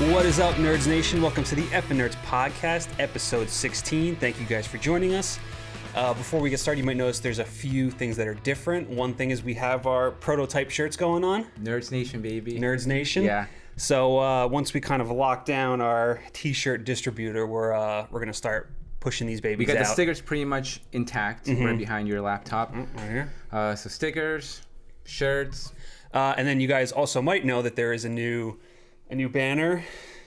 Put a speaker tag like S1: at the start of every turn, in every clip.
S1: What is up, Nerds Nation? Welcome to the F and Nerds podcast, episode 16. Thank you guys for joining us. Before we get started, you might notice there's a few things that are different. One thing is we have our prototype shirts going on.
S2: Nerds Nation, baby.
S1: Nerds Nation.
S2: Yeah.
S1: So once we kind of lock down our t-shirt distributor, we're gonna start pushing these babies out.
S2: We got the stickers pretty much intact right behind your laptop.
S1: Right here.
S2: So stickers, shirts.
S1: And then you guys also might know that there is a new banner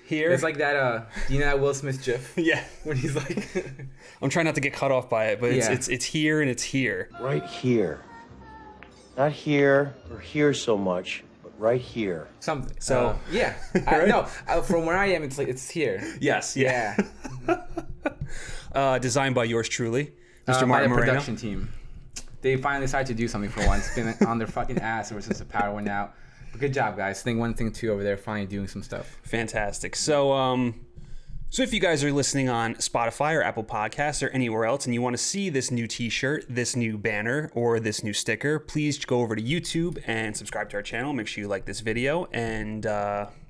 S1: here.
S2: It's like that, you know that Will Smith gif?
S1: Yeah.
S2: When he's like...
S1: I'm trying not to get cut off by it, but it's here and it's here.
S3: Right here. Not here or here so much, but right here.
S2: Something.
S1: So
S2: yeah.
S1: Right?
S2: No, from where I am, it's like it's here.
S1: Yes.
S2: Yeah.
S1: Designed by yours truly, Mr.
S2: By
S1: Martin
S2: the
S1: Moreno.
S2: production team. They finally decided to do something for once. It's been on their fucking ass ever since the power went out. But good job, guys. Thing 1, Thing 2 over there, finally doing some stuff.
S1: Fantastic. So, so if you guys are listening on Spotify or Apple Podcasts or anywhere else and you want to see this new t-shirt, this new banner, or this new sticker, please go over to YouTube and subscribe to our channel. Make sure you like this video and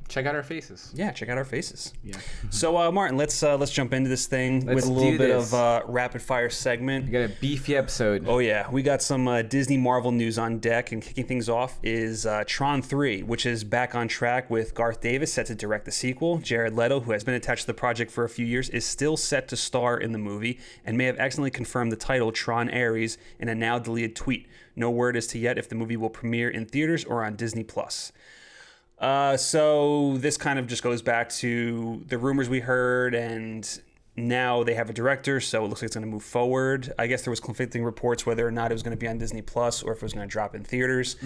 S2: check out our faces.
S1: Yeah, check out our faces.
S2: Yeah.
S1: So, Martin, let's jump into this thing with a little bit of rapid fire segment.
S2: We got a beefy episode.
S1: Oh yeah, we got some Disney Marvel news on deck, and kicking things off is Tron 3, which is back on track with Garth Davis set to direct the sequel. Jared Leto, who has been attached to the project for a few years, is still set to star in the movie and may have accidentally confirmed the title Tron Ares in a now deleted tweet. No word as to yet if the movie will premiere in theaters or on Disney+. So this kind of just goes back to the rumors we heard, and now they have a director, so it looks like it's going to move forward. I guess there was conflicting reports whether or not it was going to be on Disney Plus or if it was going to drop in theaters.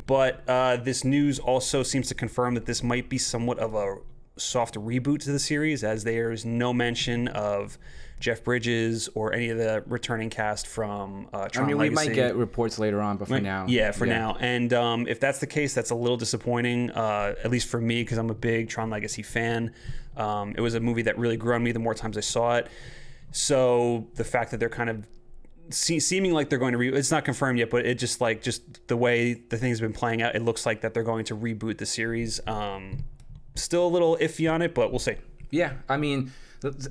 S1: But this news also seems to confirm that this might be somewhat of a soft reboot to the series, as there is no mention of Jeff Bridges or any of the returning cast from Tron Legacy.
S2: We might get reports later on, but for now.
S1: Yeah, for now. And if that's the case, that's a little disappointing, at least for me, because I'm a big Tron Legacy fan. It was a movie that really grew on me the more times I saw it. So the fact that they're kind of seeming like they're going to it's not confirmed yet, but it just the way the thing's been playing out, it looks like that they're going to reboot the series. Still a little iffy on it, but we'll see.
S2: Yeah, I mean,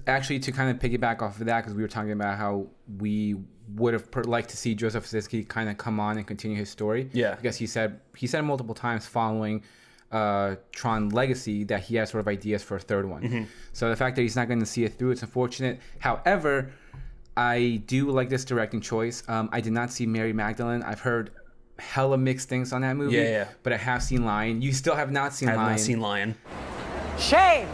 S2: actually, to kind of piggyback off of that, because we were talking about how we would have liked to see Joseph Kosinski kind of come on and continue his story.
S1: Yeah.
S2: Because he said multiple times following Tron Legacy that he has sort of ideas for a third one. So the fact that he's not going to see it through, it's unfortunate. However, I do like this directing choice. I did not see Mary Magdalene. I've heard hella mixed things on that movie.
S1: Yeah.
S2: But I have seen Lion. You still have not seen Lion.
S1: I have not seen Lion.
S4: Shame!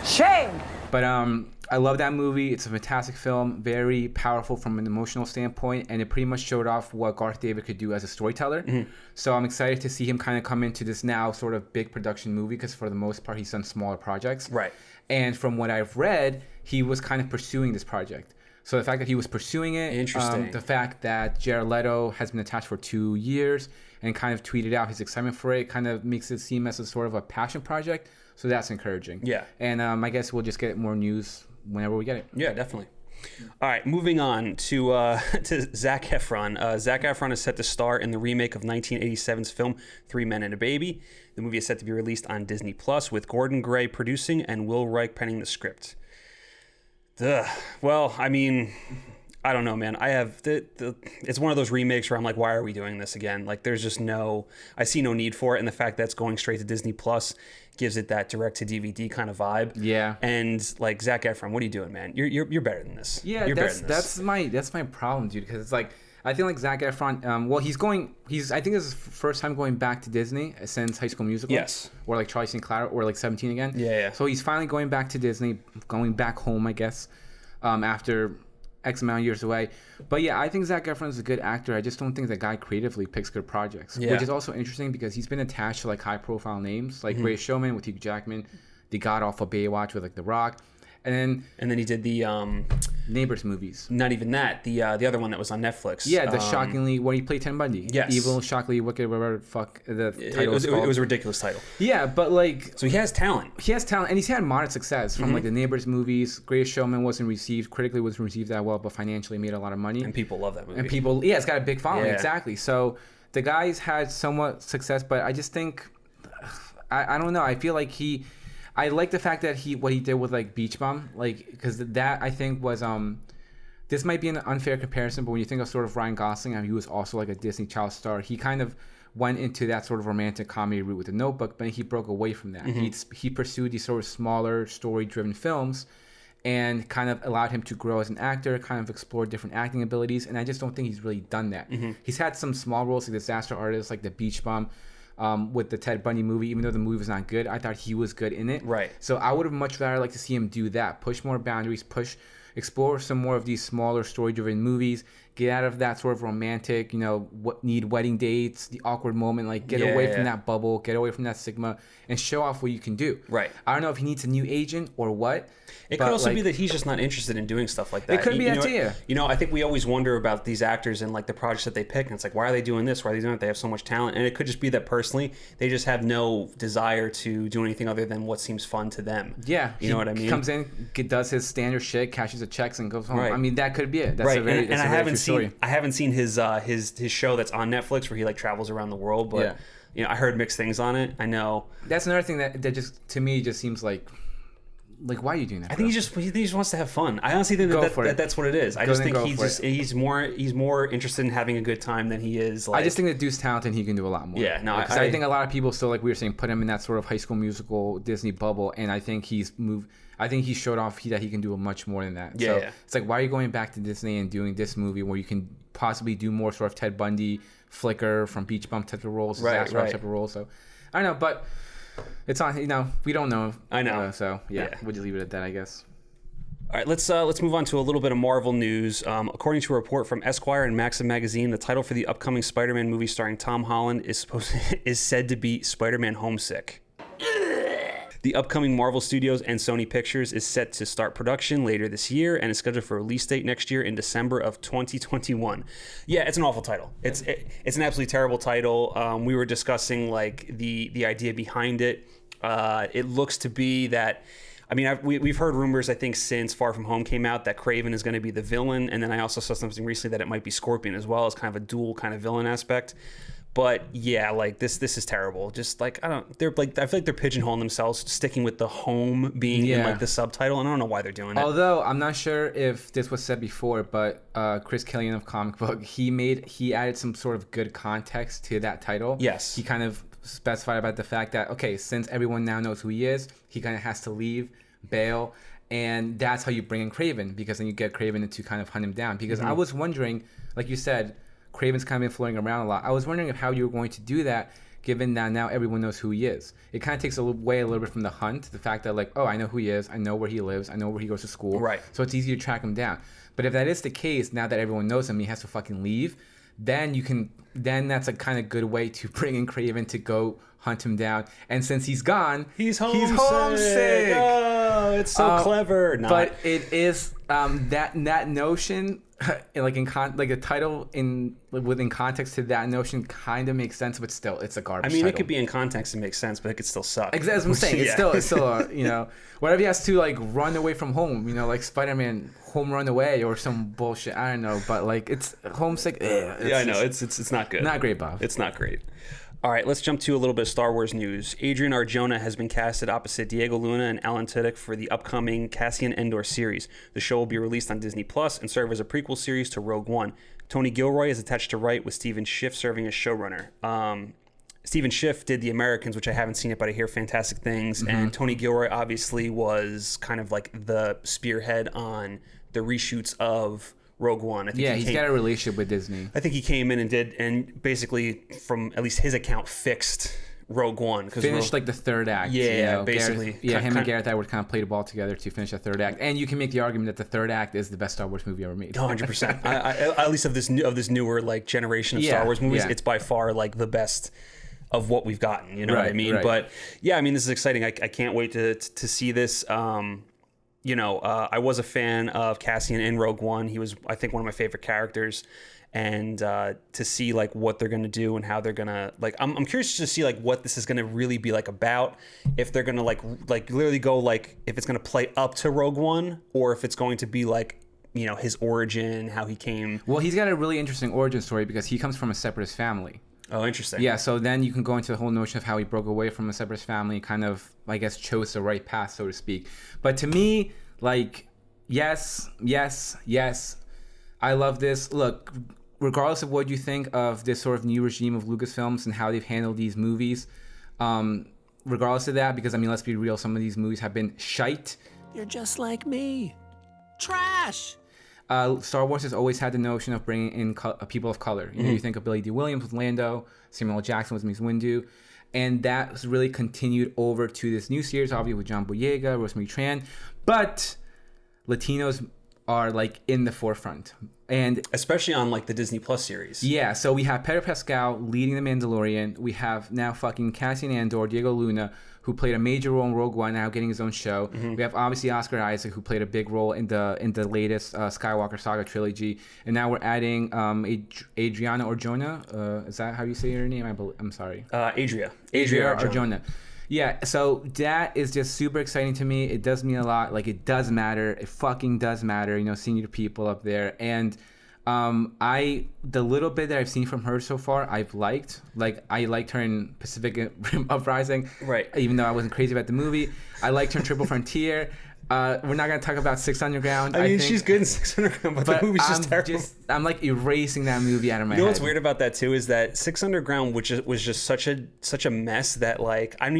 S4: Shame!
S2: But I love that movie. It's a fantastic film, very powerful from an emotional standpoint, and it pretty much showed off what Garth Davis could do as a storyteller. So I'm excited to see him kind of come into this now sort of big production movie, because for the most part he's done smaller projects.
S1: Right.
S2: And from what I've read, he was kind of pursuing this project. So the fact that he was pursuing it,
S1: Interesting.
S2: The fact that Jared Leto has been attached for 2 years and kind of tweeted out his excitement for it, kind of makes it seem as a sort of a passion project. So that's encouraging. Yeah. And I guess we'll just get more news whenever we get it.
S1: Yeah, definitely. All right, moving on to Zac Efron. Zac Efron is set to star in the remake of 1987's film Three Men and a Baby. The movie is set to be released on Disney Plus, with Gordon Gray producing and Will Reich penning the script. Well, I mean, I don't know, man. I have it's one of those remakes where I'm like, why are we doing this again? Like, there's just I see no need for it, and the fact that it's going straight to Disney Plus gives it that direct to DVD kind of vibe. Yeah. And like, Zac Efron, what are you doing, man? You're better than this.
S2: Yeah,
S1: you're better than this.
S2: That's my problem, dude. Because it's like, I think like Zac Efron. Well, I think this is his first time going back to Disney since High School Musical.
S1: Yes.
S2: Or like Charlie St. Clair, or like 17 again.
S1: Yeah.
S2: So he's finally going back to Disney, going back home, I guess, after X amount of years away. But yeah, I think Zac Efron is a good actor. I just don't think the guy creatively picks good projects. Yeah. Which is also interesting because he's been attached to like high profile names, like Greatest Showman with Hugh Jackman, the God Awful Baywatch with like The Rock. And then he did the
S1: Neighbors movies. Not even that. The other one that was on Netflix.
S2: Yeah, the shockingly when he played Ted Bundy.
S1: Yes.
S2: Evil, shockingly wicked, whatever the fuck the title was called.
S1: It was a ridiculous title.
S2: Yeah, but like,
S1: so he has talent.
S2: And he's had moderate success from like the Neighbors movies. Greatest Showman wasn't critically wasn't received that well, but financially made a lot of money.
S1: And people love that movie.
S2: And it's got a big following. Yeah. Exactly. So the guy's had somewhat success, but I just think I don't know. I feel like I like the fact that what he did with like Beach Bum, like, because that I think was this might be an unfair comparison, but when you think of sort of Ryan Gosling, he was also like a Disney child star. He kind of went into that sort of romantic comedy route with The Notebook, but he broke away from that. He pursued these sort of smaller story-driven films, and kind of allowed him to grow as an actor, kind of explore different acting abilities. And I just don't think he's really done that. He's had some small roles like Disaster Artist, like The Beach Bum, with the Ted Bundy movie. Even though the movie was not good, I thought he was good in it.
S1: Right.
S2: So I would have much rather like to see him do that, push more boundaries, explore some more of these smaller story-driven movies, get out of that sort of romantic, need wedding dates, the awkward moment, like get away from that bubble, get away from that stigma, and show off what you can do.
S1: Right.
S2: I don't know if he needs a new agent or what.
S1: It could also be that he's just not interested in doing stuff like that.
S2: It could be that too.
S1: I think we always wonder about these actors and like the projects that they pick, and it's like, why are they doing this? Why are they doing it? They have so much talent, and it could just be that personally they just have no desire to do anything other than what seems fun to them.
S2: Yeah,
S1: you know what I mean.
S2: Comes in, does his standard shit, cashes the checks, and goes home.
S1: Right.
S2: I mean, that could be it. That's
S1: right.
S2: And
S1: I haven't seen his show that's on Netflix where he like travels around the world, but I heard mixed things on it. I know
S2: that's another thing that just to me just seems like why are you doing that?
S1: I think he just wants to have fun. I honestly think that's what it is. I just think he's more interested in having a good time than he is. Like,
S2: I just think that dude's talented. He can do a lot more.
S1: Yeah, no,
S2: because I think a lot of people still, like we were saying, put him in that sort of High School Musical Disney bubble, and I think he's moved. I think he showed off that he can do much more than that. So it's like, why are you going back to Disney and doing this movie where you can possibly do more sort of Ted Bundy, Flicker from Beach Bum type of roles, disaster type of roles? So I don't know, but it's on. We don't know.
S1: I know.
S2: So we'll just leave it at that, I guess.
S1: All right, let's move on to a little bit of Marvel news. According to a report from Esquire and Maxim magazine, the title for the upcoming Spider-Man movie starring Tom Holland is said to be Spider-Man Homesick. The upcoming Marvel Studios and Sony Pictures is set to start production later this year and is scheduled for release date next year in December of 2021. Yeah, it's an awful title. It's an absolutely terrible title. We were discussing like the idea behind it. It looks to be that, I mean, we've heard rumors, I think, since Far From Home came out that Kraven is going to be the villain, and then I also saw something recently that it might be Scorpion as well, as kind of a dual kind of villain aspect. But yeah, like this is terrible. Just like I feel like they're pigeonholing themselves, sticking with the home being in like the subtitle, and I don't know why they're doing it.
S2: Although I'm not sure if this was said before, but Chris Killian of Comic Book, he added some sort of good context to that title.
S1: Yes,
S2: he kind of specified about the fact that since everyone now knows who he is, he kind of has to leave, bail, and that's how you bring in Kraven, because then you get Kraven to kind of hunt him down. Because I was wondering, like you said, Kraven's kind of been floating around a lot. I was wondering how you were going to do that, given that now everyone knows who he is. It kind of takes away a little bit from the hunt, the fact that like, I know who he is, I know where he lives, I know where he goes to school.
S1: Right.
S2: So it's easy to track him down. But if that is the case, now that everyone knows him, he has to fucking leave, then that's a kind of good way to bring in Kraven to go hunt him down. And since he's gone,
S1: he's homesick. Oh, it's so clever.
S2: But it is that notion, like a title within context to that notion kind of makes sense, but still, it's a garbage.
S1: I mean,
S2: title.
S1: It could be in context and make sense, but it could still suck.
S2: Exactly, as I'm saying, it's still whatever he has to like run away from home, like Spider-Man Home Run Away or some bullshit. I don't know, but like it's homesick.
S1: I know it's not good.
S2: Not great, Bob.
S1: It's not great. All right, let's jump to a little bit of Star Wars news. Adrian Arjona has been casted opposite Diego Luna and Alan Tudyk for the upcoming Cassian Andor series. The show will be released on Disney Plus and serve as a prequel series to Rogue One. Tony Gilroy is attached to write, with Stephen Schiff serving as showrunner. Stephen Schiff did The Americans, which I haven't seen it, but I hear fantastic things. Mm-hmm. And Tony Gilroy obviously was kind of like the spearhead on the reshoots of Rogue One. I think
S2: he's got a relationship with Disney.
S1: I think he came in and basically, from at least his account, fixed Rogue One.
S2: Finished like the third act.
S1: Yeah, basically.
S2: Him and Gareth Edwards kind of played a ball together to finish the third act. And you can make the argument that the third act is the best Star Wars movie ever made.
S1: 100%. At least of this newer like generation of Star Wars movies, it's by far like the best of what we've gotten. You know what I mean? Right. But yeah, I mean, this is exciting. I can't wait to see this. I was a fan of Cassian in Rogue One. He was, I think, one of my favorite characters. And to see like what they're gonna do and how they're gonna like, I'm curious to see like what this is gonna really be like about. If they're gonna like literally go like, if it's gonna play up to Rogue One, or if it's going to be like, his origin, how he came.
S2: Well, he's got a really interesting origin story because he comes from a separatist family.
S1: Oh, interesting.
S2: Yeah, so then you can go into the whole notion of how he broke away from a separate family, kind of, I guess, chose the right path, so to speak. But to me, like, yes. I love this. Look, regardless of what you think of this sort of new regime of Lucasfilms and how they've handled these movies, regardless of that, because, I mean, let's be real, some of these movies have been shite.
S4: You're just like me. Trash!
S2: Star Wars has always had the notion of bringing in people of color. You know, you think of Billy D. Williams with Lando, Samuel L. Jackson with Mace Windu, and that's really continued over to this new series, obviously with John Boyega, Rosemary Tran, but Latinos are like in the forefront, and
S1: especially on like the Disney Plus series.
S2: Yeah, so we have Pedro Pascal leading The Mandalorian. We have now fucking Cassian Andor, Diego Luna, who played a major role in Rogue One, now getting his own show. We have obviously Oscar Isaac, who played a big role in the latest Skywalker Saga trilogy, and now we're adding Adriana Arjona. Is that how you say her name? I'm sorry.
S1: Adria
S2: Arjona. Yeah, so that is just super exciting to me. It does mean a lot. Like, it does matter. It fucking does matter, you know, seeing your people up there. And the little bit that I've seen from her so far, I've liked. Like, I liked her in Pacific Rim Uprising.
S1: Right.
S2: Even though I wasn't crazy about the movie. I liked her in Triple Frontier. We're not going to talk about Six Underground.
S1: I mean, she's good in Six Underground, but the movie's just terrible.
S2: I'm like erasing that movie out of my head.
S1: You know what's weird about that too is that Six Underground, which was just such a mess that like I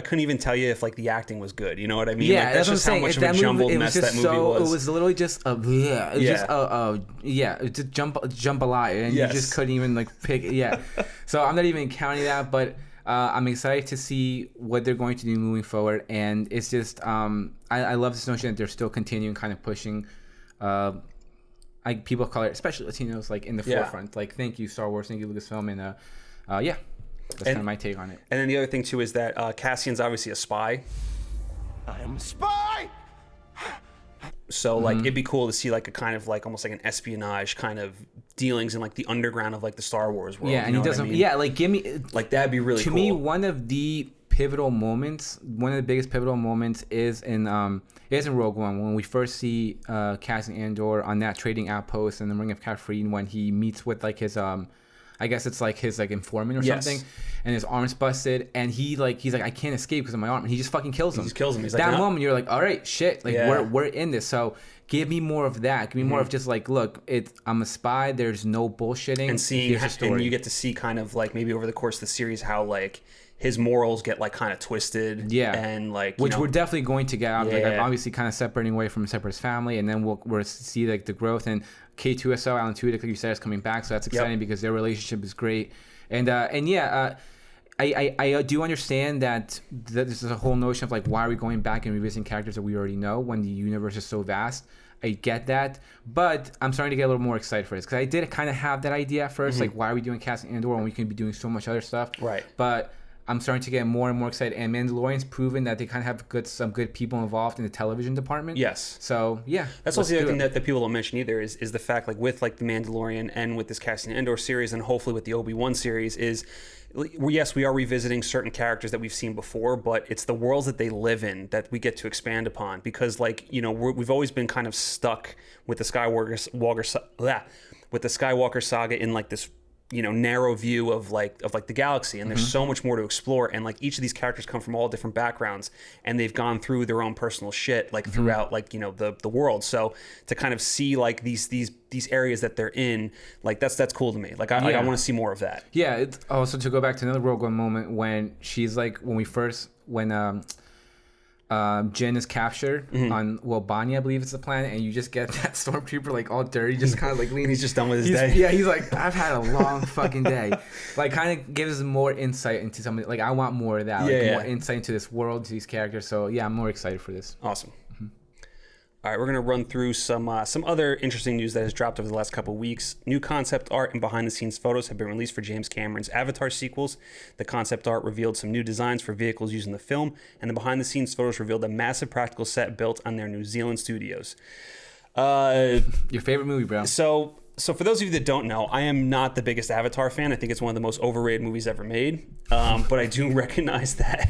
S1: couldn't even tell you if like the acting was good. You know what I mean?
S2: Yeah,
S1: like, that's just how much of a jumbled mess that movie was.
S2: It was literally just just jambalaya, and you just couldn't even like pick. Yeah, so I'm not even counting that, but. I'm excited to see what they're going to do moving forward, and it's just I love this notion that they're still continuing kind of pushing like people of color, especially Latinos, like in the forefront. Like, thank you Star Wars, thank you Lucasfilm, and that's kind of my take on it.
S1: And then the other thing too is that Cassian's obviously a spy.
S4: I am a spy!
S1: So like it'd be cool to see like a kind of like almost like an espionage kind of dealings in like the underground of like the Star Wars world.
S2: Yeah, and he doesn't. I mean? Yeah, like give me
S1: like that'd be really
S2: cool. To me, one of the pivotal moments, one of the biggest pivotal moments is in Rogue One when we first see Cassian Andor on that trading outpost in the Ring of Catherine when he meets with like his I guess it's like his like informant or something, and his arm's busted, and he's like I can't escape because of my arm, and he just fucking kills him.
S1: He just kills him. He's
S2: that
S1: like,
S2: moment you're like, all right, shit, like we're in this. So give me more of that. Give me more of just like, look, I'm a spy. There's no bullshitting.
S1: And seeing, and you get to see kind of like maybe over the course of the series how like his morals get like kind of twisted. Yeah, and like
S2: which we're definitely going to get out. Like I'm obviously kind of separating away from a separate family, and then we'll see like the growth and. K2SO, Alan Tudyk, like you said, is coming back, so that's exciting because their relationship is great. I do understand that this is a whole notion of like, why are we going back and revisiting characters that we already know when the universe is so vast? I get that, but I'm starting to get a little more excited for this because I did kind of have that idea at first, like, why are we doing Cassian Andor when we can be doing so much other stuff?
S1: Right.
S2: But I'm starting to get more and more excited, and Mandalorian's proven that they kind of have some good people involved in the television department.
S1: Yes.
S2: So yeah,
S1: that's also the other thing that people don't mention either is the fact like with like the Mandalorian and with this Cassian Andor series and hopefully with the Obi-Wan series is. Yes, we are revisiting certain characters that we've seen before, but it's the worlds that they live in that we get to expand upon because, like, you know, we've always been kind of stuck with the Skywalker saga in like this, you know, narrow view of the galaxy, and there's so much more to explore, and like each of these characters come from all different backgrounds, and they've gone through their own personal shit like throughout like, you know, the world. So to kind of see like these areas that they're in, like that's cool to me. Like I want to see more of that.
S2: Yeah, it's also to go back to another Rogue One moment when she's like when Jyn is captured on Wobani, I believe it's the planet, and you just get that stormtrooper like all dirty, just kind of like leaning.
S1: He's just done with his day.
S2: Yeah, he's like, I've had a long fucking day. Like, kind of gives more insight into something. Like, I want more of that. Like, more insight into this world, to these characters. So yeah, I'm more excited for this.
S1: Awesome. All right, we're going to run through some other interesting news that has dropped over the last couple of weeks. New concept art and behind-the-scenes photos have been released for James Cameron's Avatar sequels. The concept art revealed some new designs for vehicles used in the film, and the behind-the-scenes photos revealed a massive practical set built on their New Zealand studios.
S2: Your favorite movie, bro?
S1: So for those of you that don't know, I am not the biggest Avatar fan. I think it's one of the most overrated movies ever made, but I do recognize that.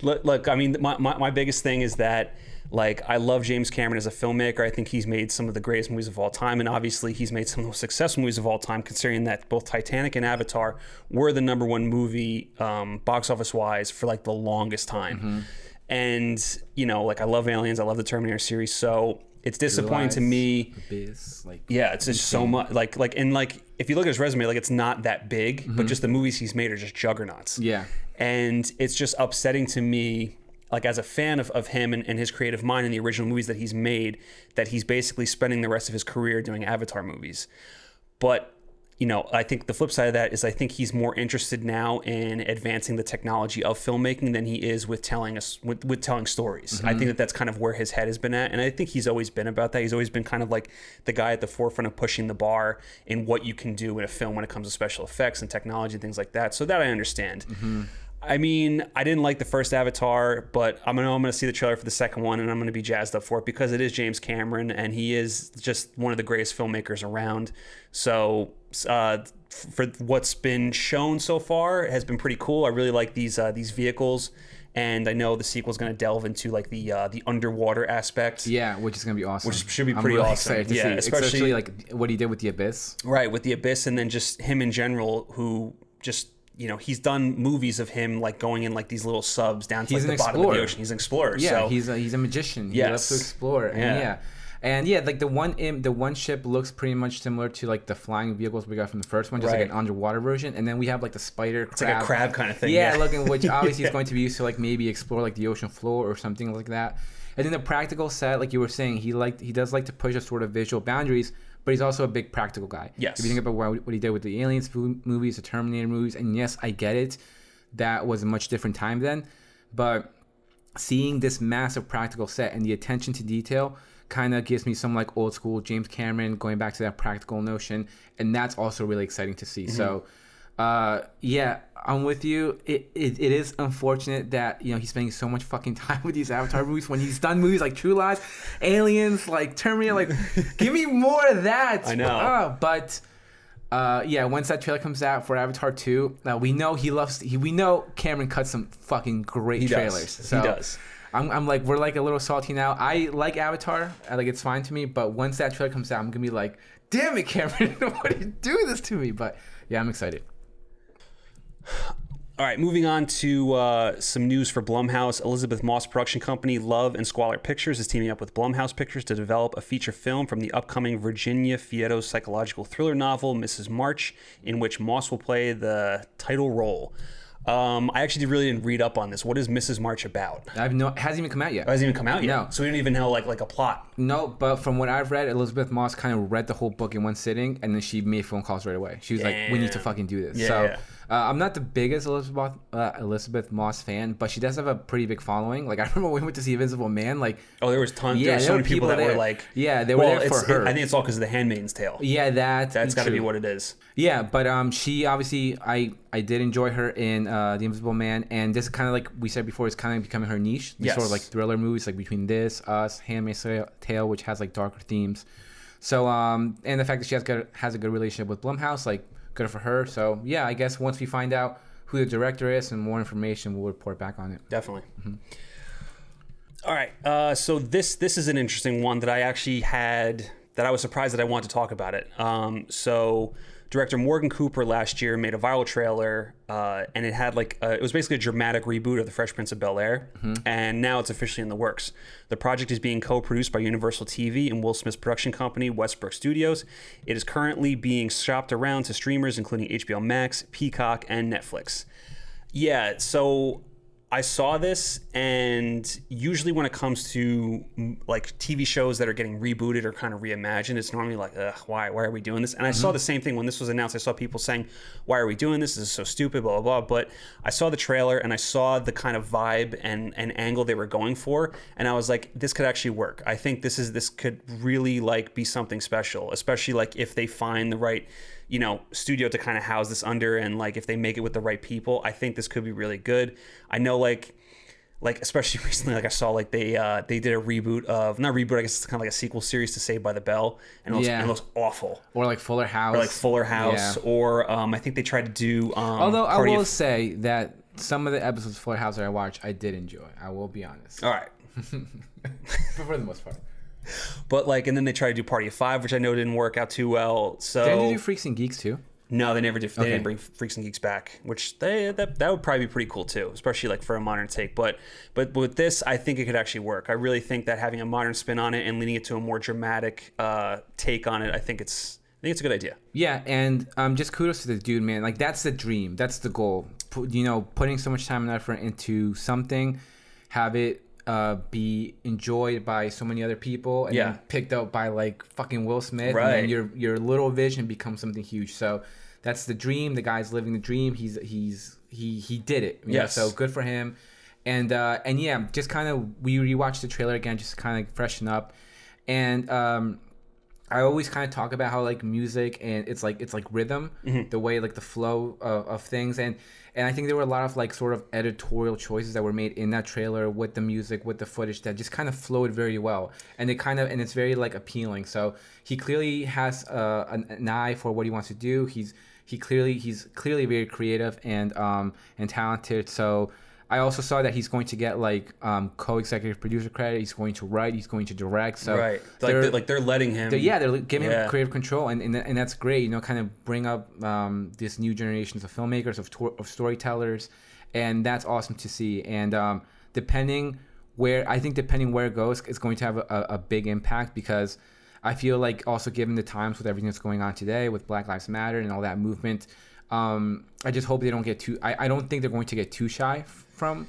S1: Look, I mean, my biggest thing is that, Like, I love James Cameron as a filmmaker. I think he's made some of the greatest movies of all time, and obviously he's made some of the most successful movies of all time, considering that both Titanic and Avatar were the #1 movie box office wise for like the longest time. And you know, like, I love Aliens, I love the Terminator series, so it's disappointing to me.
S2: Abyss, like,
S1: yeah, it's just so much. Like, if you look at his resume, like, it's not that big, but just the movies he's made are just juggernauts.
S2: Yeah,
S1: and it's just upsetting to me, like, as a fan of him and his creative mind and the original movies that he's made, that he's basically spending the rest of his career doing Avatar movies. But you know, I think the flip side of that is I think he's more interested now in advancing the technology of filmmaking than he is with telling us with telling stories. I think that that's kind of where his head has been at, and I think he's always been about that. He's always been kind of like the guy at the forefront of pushing the bar in what you can do in a film when it comes to special effects and technology and things like that. So that I understand. I mean, I didn't like the first Avatar, but I'm gonna see the trailer for the second one, and I'm gonna be jazzed up for it because it is James Cameron, and he is just one of the greatest filmmakers around. So for what's been shown so far, it has been pretty cool. I really like these vehicles, and I know the sequel is gonna delve into like the underwater aspect.
S2: Yeah, which is gonna be awesome.
S1: Which should be pretty
S2: I'm really
S1: awesome.
S2: excited to see, especially like what he did with the Abyss.
S1: Right, with the Abyss, and then just him in general, who just, you know, he's done movies of him like going in like these little subs down to like the bottom of the ocean. He's an explorer.
S2: Yeah,
S1: so.
S2: he's a magician. He loves to explore. And like the one ship looks pretty much similar to like the flying vehicles we got from the first one, just like an underwater version. And then we have like the spider crab.
S1: It's like a crab kind of thing.
S2: Yeah, looking, which obviously is going to be used to like maybe explore like the ocean floor or something like that. And then the practical set, like you were saying, he does like to push a sort of visual boundaries, but he's also a big practical guy.
S1: Yes.
S2: If you think about what he did with the Aliens movies, the Terminator movies, and yes, I get it, that was a much different time then, but seeing this massive practical set and the attention to detail kind of gives me some like old school James Cameron going back to that practical notion, and that's also really exciting to see. So yeah, I'm with you. It is unfortunate that, you know, he's spending so much fucking time with these Avatar movies when he's done movies like True Lies, Aliens, like Terminator. Like, give me more of that.
S1: I know.
S2: But yeah, once that trailer comes out for Avatar 2, we know we know Cameron cuts some fucking great trailers. So
S1: he does.
S2: I'm like, we're like a little salty now. I like Avatar. Like, it's fine to me. But once that trailer comes out, I'm gonna be like, damn it, Cameron, why are you doing this to me? But yeah, I'm excited.
S1: All right, moving on to some news for Blumhouse. Elizabeth Moss production company Love and Squalor Pictures is teaming up with Blumhouse Pictures to develop a feature film from the upcoming Virginia Fietto's psychological thriller novel, Mrs. March, in which Moss will play the title role. I actually really didn't read up on this. What is Mrs. March about?
S2: It hasn't even come out yet.
S1: It hasn't even come out yet?
S2: No.
S1: So we don't even know like a plot.
S2: No, but from what I've read, Elizabeth Moss kind of read the whole book in one sitting, and then she made phone calls right away. She was like, we need to fucking do this.
S1: Yeah.
S2: I'm not the biggest Elizabeth Moss fan, but she does have a pretty big following. Like, I remember when we went to see Invisible Man. Like,
S1: there was tons. Yeah, there were so many people that were like,
S2: they were there for her.
S1: I think it's all because of The Handmaid's Tale.
S2: Yeah,
S1: that's got to be what it is.
S2: Yeah, but she obviously, I did enjoy her in The Invisible Man, and this kind of, like we said before, is kind of becoming her niche. These sort of like thriller movies, like between this, Us, Handmaid's Tale, which has like darker themes. So and the fact that she has a good relationship with Blumhouse, like, good for her. So yeah, I guess once we find out who the director is and more information, we'll report back on it.
S1: Definitely. All right. So this is an interesting one that I actually had, that I was surprised that I wanted to talk about it. So director Morgan Cooper last year made a viral trailer, and it had like it was basically a dramatic reboot of The Fresh Prince of Bel-Air, and now it's officially in the works. The project is being co-produced by Universal TV and Will Smith's production company, Westbrook Studios. It is currently being shopped around to streamers including HBO Max, Peacock, and Netflix. Yeah, so I saw this, and usually when it comes to like TV shows that are getting rebooted or kind of reimagined, it's normally like, why are we doing this? And I saw the same thing when this was announced. I saw people saying, why are we doing this? This is so stupid, blah, blah, blah. But I saw the trailer and I saw the kind of vibe and angle they were going for, and I was like, this could actually work. I think this could really like be something special, especially like if they find the right, you know, studio to kind of house this under, and like if they make it with the right people, I think this could be really good. I know like especially recently, like I saw like they did a reboot of, not reboot, I guess it's kind of like a sequel series to Saved by the Bell, and it looks awful.
S2: Or like Fuller House.
S1: Or I think they tried to do
S2: although I will say that some of the episodes of Fuller House that I watched, I did enjoy. I will be honest.
S1: All right.
S2: For the most part.
S1: But like, and then they tried to do Party of Five, which I know didn't work out too well. So
S2: Didn't they do Freaks and Geeks too?
S1: No, they never did. They didn't bring Freaks and Geeks back, which that would probably be pretty cool too, especially like for a modern take. But with this, I think it could actually work. I really think that having a modern spin on it and leading it to a more dramatic take on it, I think it's a good idea.
S2: Yeah, and just kudos to the dude, man. Like, that's the dream. That's the goal. Putting so much time and effort into something, have it be enjoyed by so many other people, and then picked up by like fucking Will Smith,
S1: right.
S2: and then your little vision becomes something huge. So that's the dream. The guy's living the dream. He did it. Yes. So good for him. And yeah, just kind of we rewatched the trailer again, just kind of freshen up. And I always kind of talk about how like music and it's like rhythm, the way like the flow of things, and I think there were a lot of like sort of editorial choices that were made in that trailer with the music, with the footage that just kind of flowed very well, and it's very like appealing. So he clearly has an eye for what he wants to do. He's clearly very creative and talented. So I also saw that he's going to get like co-executive producer credit. He's going to write. He's going to direct. So
S1: right, they're letting him.
S2: They're giving him creative control, and that's great. Kind of bring up this new generations of filmmakers, of storytellers, and that's awesome to see. And depending where it goes, it's going to have a big impact, because I feel like also given the times with everything that's going on today with Black Lives Matter and all that movement. I just hope they don't get too. I don't think they're going to get too shy from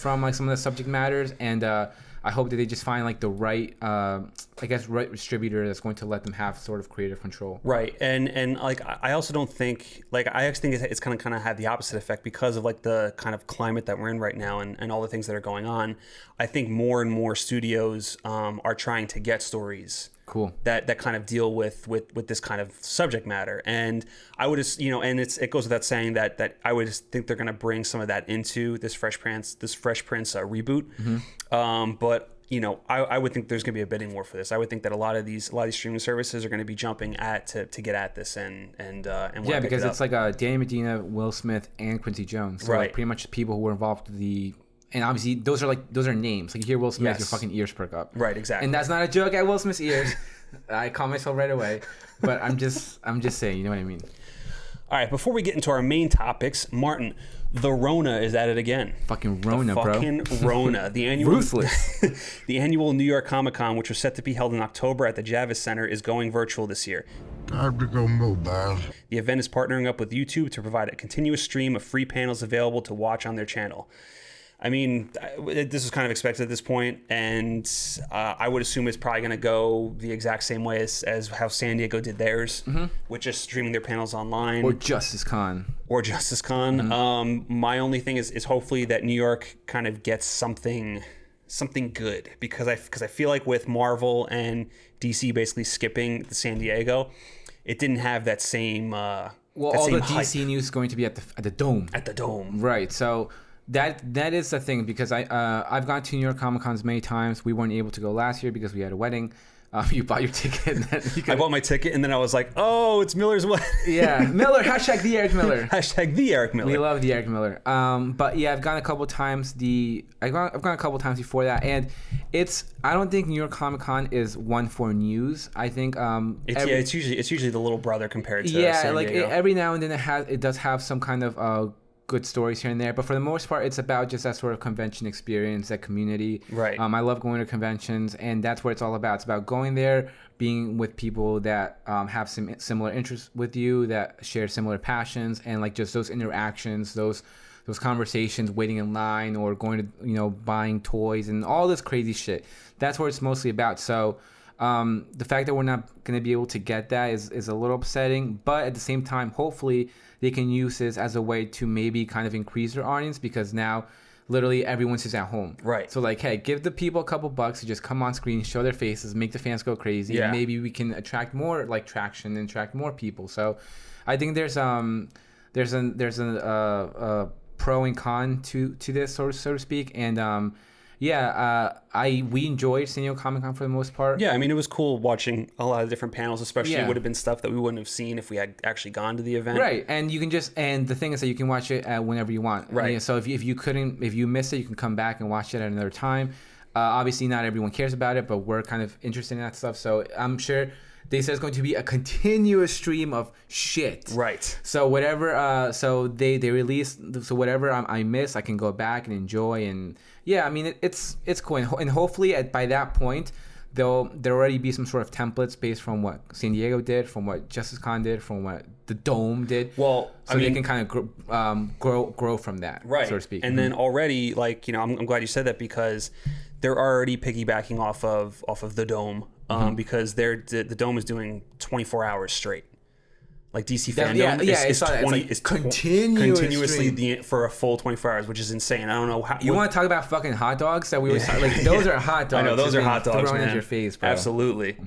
S2: like some of the subject matters, and I hope that they just find like the right, right distributor that's going to let them have sort of creative control.
S1: Right, and like I also don't think I actually think it's kind of had the opposite effect because of like the kind of climate that we're in right now and all the things that are going on. I think more and more studios are trying to get stories.
S2: Cool.
S1: That kind of deal with this kind of subject matter, and I would just and it goes without saying that I would just think they're going to bring some of that into this Fresh Prince reboot. Mm-hmm. But I would think there's going to be a bidding war for this. I would think that a lot of these streaming services are going to be jumping to get at this and
S2: yeah, because it's like Danny Medina, Will Smith, and Quincy Jones. So
S1: right.
S2: like pretty much people who were involved with the. And obviously, those are names. Like, you hear Will Smith, your fucking ears perk up.
S1: Right, exactly.
S2: And that's not a joke at Will Smith's ears. I caught myself right away. But I'm just saying, you know what I mean?
S1: All right, before we get into our main topics, Martin, the Rona is at it again.
S2: Fucking Rona, bro.
S1: Fucking Rona. The annual
S2: Ruthless.
S1: The annual New York Comic Con, which was set to be held in October at the Javits Center, is going virtual this year.
S5: Time to go mobile.
S1: The event is partnering up with YouTube to provide a continuous stream of free panels available to watch on their channel. I mean, this was kind of expected at this point, and I would assume it's probably going to go the exact same way as how San Diego did theirs, with just streaming their panels online.
S2: Or Justice Con.
S1: Mm-hmm. My only thing is hopefully that New York kind of gets something good, because I feel like with Marvel and DC basically skipping the San Diego, it didn't have that same. All
S2: the DC news is going to be at the Dome.
S1: At the Dome,
S2: right? So. That is the thing, because I've gone to New York Comic Cons many times. We weren't able to go last year because we had a wedding. You bought your ticket.
S1: I bought my ticket, and then I was like, "Oh, it's Miller's wedding."
S2: Yeah, Miller. Hashtag the Eric Miller.
S1: Hashtag the Eric Miller.
S2: We love the Eric Miller. But yeah, I've gone a couple times. I've gone a couple times before that, and I don't think New York Comic Con is one for news. I think
S1: it's usually the little brother compared to San Diego.
S2: Every now and then it does have some kind of good stories here and there, but for the most part, it's about just that sort of convention experience, that community.
S1: Right.
S2: I love going to conventions, and that's what it's all about. It's about going there, being with people that have some similar interests with you, that share similar passions, and like just those interactions, those conversations, waiting in line or going to buying toys and all this crazy shit. That's what it's mostly about. So the fact that we're not going to be able to get that is a little upsetting, but at the same time, hopefully they can use this as a way to maybe kind of increase their audience, because now literally everyone's just at home.
S1: Right.
S2: So like, hey, give the people a couple bucks to just come on screen, show their faces, make the fans go crazy.
S1: Yeah.
S2: And maybe we can attract more like traction and attract more people. So I think there's a pro and con to this, so to speak. And we enjoyed San Diego Comic Con for the most part.
S1: Yeah, I mean, it was cool watching a lot of different panels, especially it would have been stuff that we wouldn't have seen if we had actually gone to the event.
S2: Right, and you can and the thing is that you can watch it whenever you want.
S1: Right.
S2: So if you missed it, you can come back and watch it at another time. Obviously, not everyone cares about it, but we're kind of interested in that stuff. So I'm sure they said it's going to be a continuous stream of shit.
S1: Right.
S2: So whatever. So they released. So whatever I miss, I can go back and enjoy. And yeah, I mean it's cool. And hopefully by that point, there'll already be some sort of templates based from what San Diego did, from what Justice Con did, from what the Dome did.
S1: Well,
S2: so they can kind of grow from that,
S1: right,
S2: so to speak.
S1: And then already, like, I'm glad you said that, because they're already piggybacking off of the Dome, because the Dome is doing 24 hours straight. Like DC Fandom is continuously for a full 24 hours, which is insane. I don't know how.
S2: You want to talk about fucking hot dogs that we always like? Those are hot dogs.
S1: I know, those are hot dogs,
S2: thrown
S1: man.
S2: At your face, bro.
S1: Absolutely.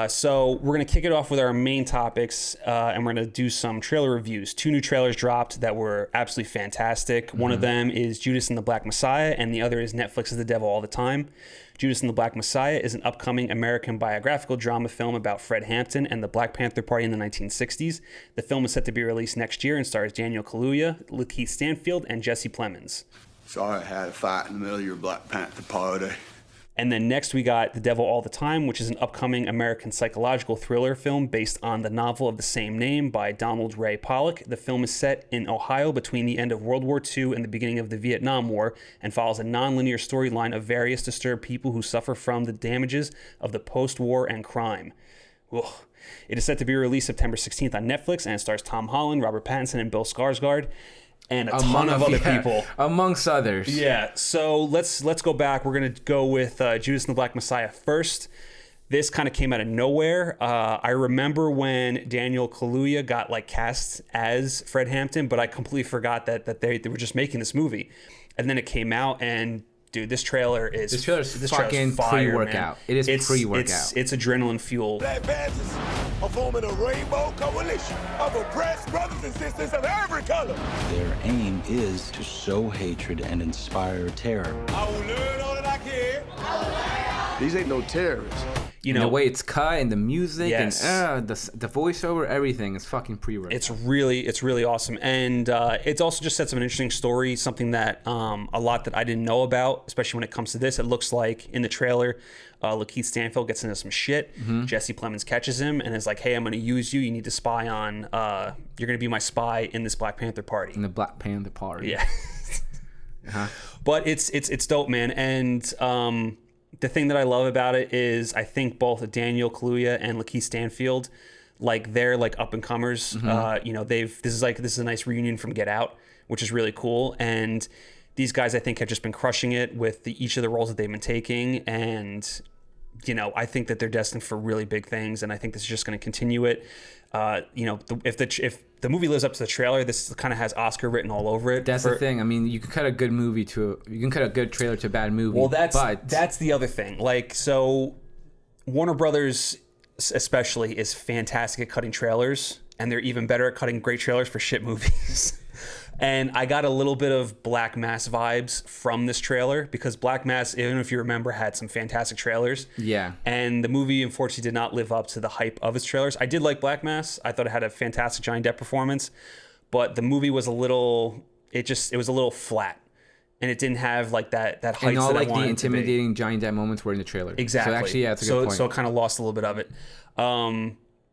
S1: So we're going to kick it off with our main topics, and we're going to do some trailer reviews. 2 new trailers dropped that were absolutely fantastic. One of them is Judas and the Black Messiah, and the other is Netflix's The Devil All the Time. Judas and the Black Messiah is an upcoming American biographical drama film about Fred Hampton and the Black Panther Party in the 1960s. The film is set to be released next year and stars Daniel Kaluuya, Lakeith Stanfield, and Jesse Plemons.
S6: Sorry I had a fight in the middle of your Black Panther Party.
S1: And then next we got The Devil All the Time, which is an upcoming American psychological thriller film based on the novel of the same name by Donald Ray Pollock. The film is set in Ohio between the end of World War II and the beginning of the Vietnam War, and follows a non-linear storyline of various disturbed people who suffer from the damages of the post-war and crime. Ugh. It is set to be released September 16th on Netflix, and it stars Tom Holland, Robert Pattinson, and Bill Skarsgård, and a ton of other people,
S2: amongst others.
S1: Yeah. So let's go back. We're gonna go with Judas and the Black Messiah first. This kind of came out of nowhere. I remember when Daniel Kaluuya got like cast as Fred Hampton, but I completely forgot that they were just making this movie, and then it came out, and dude, this trailer is
S2: fucking
S1: fire,
S2: pre-workout.
S1: Man.
S2: It is pre-workout.
S1: It's adrenaline fuel.
S7: Black Panthers are forming a rainbow coalition of oppressed brothers and sisters of every color.
S8: Their aim is to sow hatred and inspire terror.
S7: I will learn all that I can. These ain't no terrorists.
S1: You know,
S2: the way it's cut and the music,
S1: yes,
S2: and the voiceover, everything is fucking pre-workout.
S1: It's really awesome, and it also just sets up an interesting story, something that a lot that I didn't know about, especially when it comes to this. It looks like in the trailer, Lakeith Stanfield gets into some shit. Jesse Plemons catches him and is like, "Hey, I'm going to use you. You need to spy on. You're going to be my spy in this Black Panther Party."
S2: In the Black Panther Party.
S1: Yeah. But it's dope, man, and the thing that I love about it is I think both Daniel Kaluuya and Lakeith Stanfield, like, they're like up and comers. You know, this is a nice reunion from Get Out, which is really cool. And these guys, I think, have just been crushing it with each of the roles that they've been taking. And, you know, I think that they're destined for really big things, and I think this is just going to continue it. You know, if the movie lives up to the trailer, this kind of has Oscar written all over it.
S2: That's the thing. I mean, you can cut a good trailer to a bad movie.
S1: Well, that's the other thing. Like, so Warner Brothers especially is fantastic at cutting trailers, and they're even better at cutting great trailers for shit movies. And I got a little bit of Black Mass vibes from this trailer, because Black Mass, even if you remember, had some fantastic trailers. Yeah. And the movie, unfortunately, did not live up to the hype of its trailers. I did like Black Mass. I thought it had a fantastic Johnny Depp performance, but the movie was a little flat. And it didn't have like that heights
S2: and all
S1: that
S2: like
S1: I wanted
S2: the intimidating Johnny Depp moments were in the trailer.
S1: Exactly.
S2: So actually, yeah, it's a good point.
S1: So it kind of lost a little bit of it.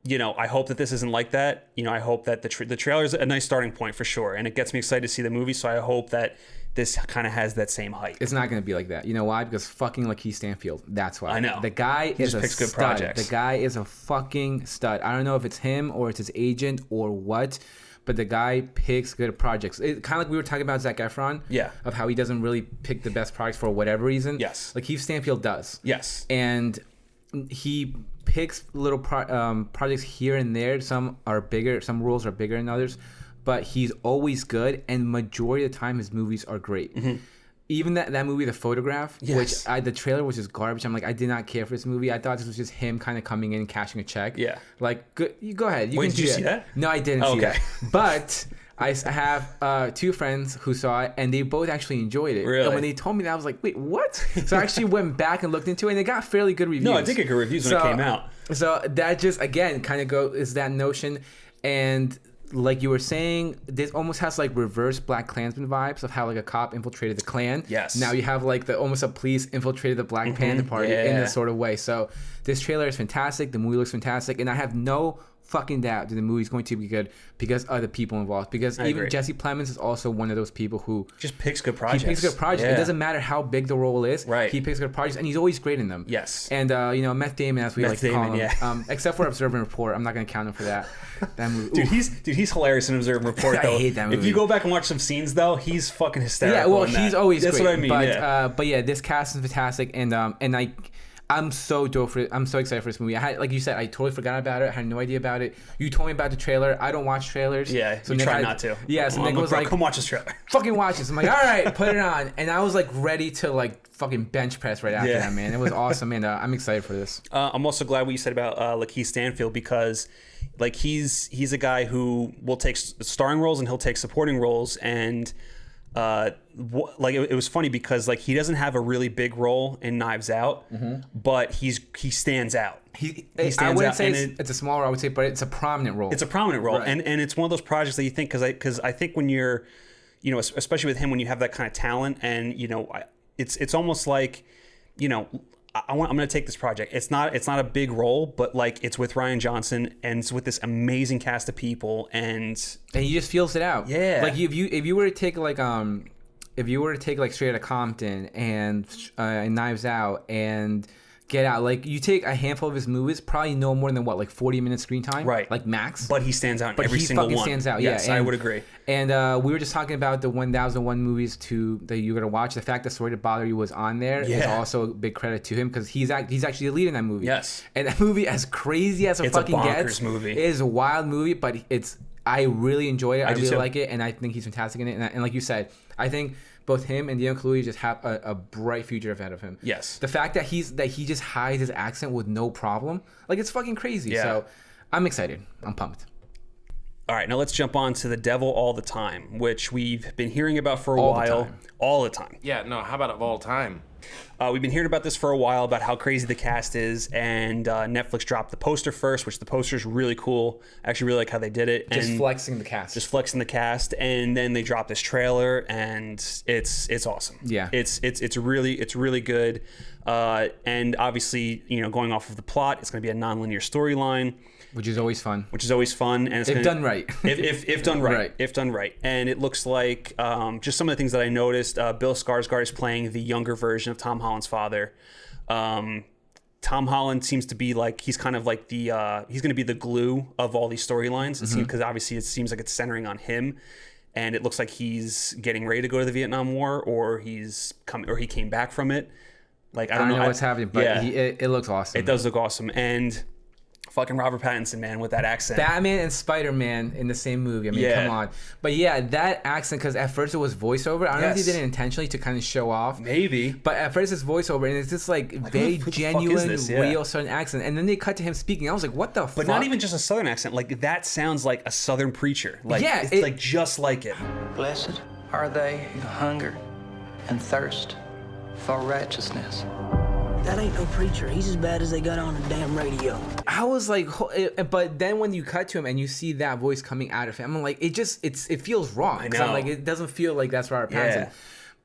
S1: You know, I hope that this isn't like that. You know, I hope that the trailer is a nice starting point for sure, and it gets me excited to see the movie. So I hope that this kind of has that same height.
S2: It's not going to be like that. You know why? Because fucking Lakeith Stanfield. That's why.
S1: I know.
S2: The guy is a stud. Projects. The guy is a fucking stud. I don't know if it's him or it's his agent or what, but the guy picks good projects. It kind of like we were talking about Zac Efron. Yeah. Of how he doesn't really pick the best projects for whatever reason. Yes. Lakeith Stanfield does. Yes. And he picks little projects here and there. Some are bigger, some roles are bigger than others, but he's always good, and majority of the time his movies are great. Mm-hmm. Even that movie, The Photograph, which the trailer was just garbage. I'm like, I did not care for this movie. I thought this was just him kind of coming in and cashing a check. Yeah. Like, you go ahead.
S1: Wait, did you see that?
S2: No, I didn't see that. But I have 2 friends who saw it, and they both actually enjoyed it.
S1: Really?
S2: And when they told me that, I was like, wait, what? So I actually went back and looked into it, and it got fairly good reviews.
S1: No, I did get good reviews when it came out.
S2: So that just, again, kind of is that notion. And like you were saying, this almost has like reverse Black Klansman vibes of how like a cop infiltrated the Klan.
S1: Yes.
S2: Now you have like almost a police infiltrated the Black Panther Party in this sort of way. So this trailer is fantastic. The movie looks fantastic, and I have no fucking doubt that the movie's going to be good because of the people involved. Because even Jesse Plemons is also one of those people who
S1: just picks good projects.
S2: He picks good projects.
S1: Yeah.
S2: It doesn't matter how big the role is.
S1: Right.
S2: He picks good projects, and he's always great in them.
S1: Yes.
S2: And Meth Damon, as we like to call him, except for Observe and Report, I'm not going to count him for that. That movie,
S1: he's hilarious in Observe and Report. Though.
S2: I hate that movie.
S1: If you go back and watch some scenes, though, he's fucking hysterical.
S2: Yeah, well, he's always
S1: That's
S2: great.
S1: What I mean.
S2: But yeah, this cast is fantastic, and I'm so dope for it. I'm so excited for this movie. I had, like you said, I totally forgot about it. I had no idea about it. You told me about the trailer. I don't watch trailers.
S1: Yeah,
S2: so
S1: you
S2: Nick
S1: try not to.
S2: Yeah, so Nick was like,
S1: "Come watch this trailer."
S2: Fucking watch this. I'm like, all right, put it on, and I was like ready to like fucking bench press right after that, man. It was awesome, and I'm excited for this.
S1: I'm also glad what you said about Lakeith Stanfield because, like, he's a guy who will take starring roles and he'll take supporting roles and. It was funny because like he doesn't have a really big role in Knives Out, but he stands out. He stands
S2: I wouldn't
S1: out,
S2: say it's a small role. I would say, but it's a prominent role.
S1: It's a prominent role,
S2: right.
S1: and it's one of those projects that you think because I think when you're, especially with him when you have that kind of talent and it's almost like, I'm going to take this project. It's not a big role, but like it's with Rian Johnson and it's with this amazing cast of people and
S2: he just feels it out.
S1: Yeah.
S2: Like if you were to take like Straight Outta Compton and Knives Out and Get Out, like you take a handful of his movies, probably no more than 40 minutes screen time,
S1: right? Like
S2: max.
S1: But he stands out in every single one.
S2: But he fucking stands out.
S1: Yes,
S2: yeah,
S1: I would agree.
S2: And we were just talking about the 1001 movies that you're gonna watch. The fact that Sorry to Bother You was on there is also a big credit to him because he's actually the lead in that movie.
S1: Yes.
S2: And that movie, as crazy as it fucking gets,
S1: movie.
S2: It is a wild movie, but I really enjoyed it. I really like it, and I think he's fantastic in it. And like you said, I think both him and Daniel Kaluuya just have a bright future ahead of him.
S1: Yes.
S2: The fact that he just hides his accent with no problem, like it's fucking crazy.
S1: Yeah.
S2: So I'm excited. I'm pumped.
S1: All right, now let's jump on to The Devil All the Time, which we've been hearing about for a
S2: All
S1: while.
S2: the time.
S1: All the time.
S9: Yeah, no, how about of all time?
S1: We've been hearing about this for a while, about how crazy the cast is, and Netflix dropped the poster first, which the poster is really cool. I actually really like how they did it.
S2: Just
S1: and
S2: flexing the cast.
S1: Just flexing the cast, and then they dropped this trailer, and it's awesome.
S2: Yeah.
S1: It's really good. And obviously, going off of the plot, it's going to be a non-linear storyline.
S2: Which is always fun.
S1: And it's
S2: done right.
S1: if done right.
S2: Right.
S1: If done right. And it looks like just some of the things that I noticed. Bill Skarsgård is playing the younger version of Tom Holland's father. Tom Holland seems to be like he's kind of like he's going to be the glue of all these storylines. Because obviously it seems like it's centering on him. And it looks like he's getting ready to go to the Vietnam War, or he came back from it. Like I don't know
S2: what's happening, but it looks awesome.
S1: It does look awesome, and fucking Robert Pattinson, man, with that accent.
S2: Batman and Spider-Man in the same movie. I mean, come on. But yeah, that accent, because at first it was voiceover. I don't know if he did it intentionally to kind of show off.
S1: Maybe.
S2: But at first it's voiceover, and it's just like very genuine, real Southern accent. And then they cut to him speaking. I was like, what the fuck?
S1: But not even just a Southern accent. Like, that sounds like a Southern preacher. Like, it's like just like it.
S10: Blessed are they who hunger and thirst for righteousness.
S4: That ain't no preacher. He's as bad as they got on the damn radio.
S2: I was like, but then when you cut to him and you see that voice coming out of him, I'm like, it feels wrong.
S1: I know.
S2: I'm like, it doesn't feel like that's Robert Pattinson.
S1: Yeah.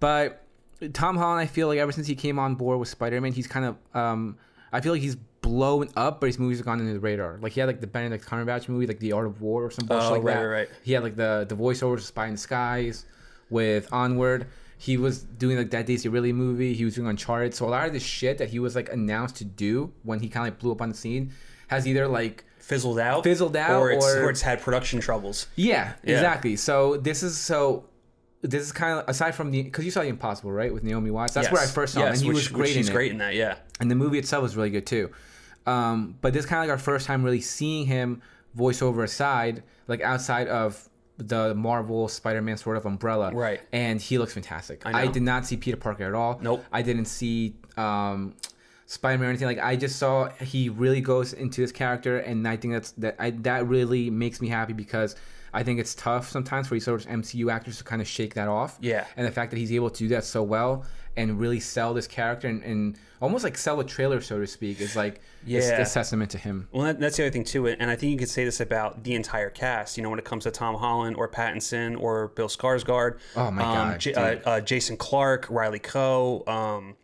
S2: But Tom Holland, I feel like ever since he came on board with Spider-Man, he's kind of, I feel like he's blown up, but his movies have gone under the radar. Like he had like the Benedict Cumberbatch movie, like The Art of War or some bullshit like that.
S1: Right.
S2: He had like the voiceovers, Spy in the Skies, with Onward. He was doing like that Daisy Ridley movie. He was doing Uncharted. So a lot of the shit that he was like announced to do when he kind of like blew up on the scene has either like
S1: fizzled out, or it's had production troubles.
S2: Yeah, exactly. So this is kind of, aside from because you saw The Impossible, right, with Naomi Watts. That's where I first saw him, and he was great in it.
S1: She's great in that, yeah.
S2: And the movie itself was really good too. But this is kind of like our first time really seeing him voiceover aside, like outside of the Marvel Spider-Man sort of umbrella.
S1: Right.
S2: And he looks fantastic.
S1: I
S2: did not see Peter Parker at all.
S1: Nope.
S2: I didn't see Spider-Man or anything. Like, I just saw he really goes into this character, and I think that really makes me happy, because I think it's tough sometimes for these sort of MCU actors to kind of shake that off.
S1: Yeah.
S2: And the fact that he's able to do that so well. and really sell this character and almost like sell a trailer, so to speak, is like it's testament to him.
S1: Well, that's the other thing too, and I think you could say this about the entire cast. You know, when it comes to Tom Holland or Pattinson or Bill Skarsgård,
S2: oh my god,
S1: Jason Clarke, Riley Coe,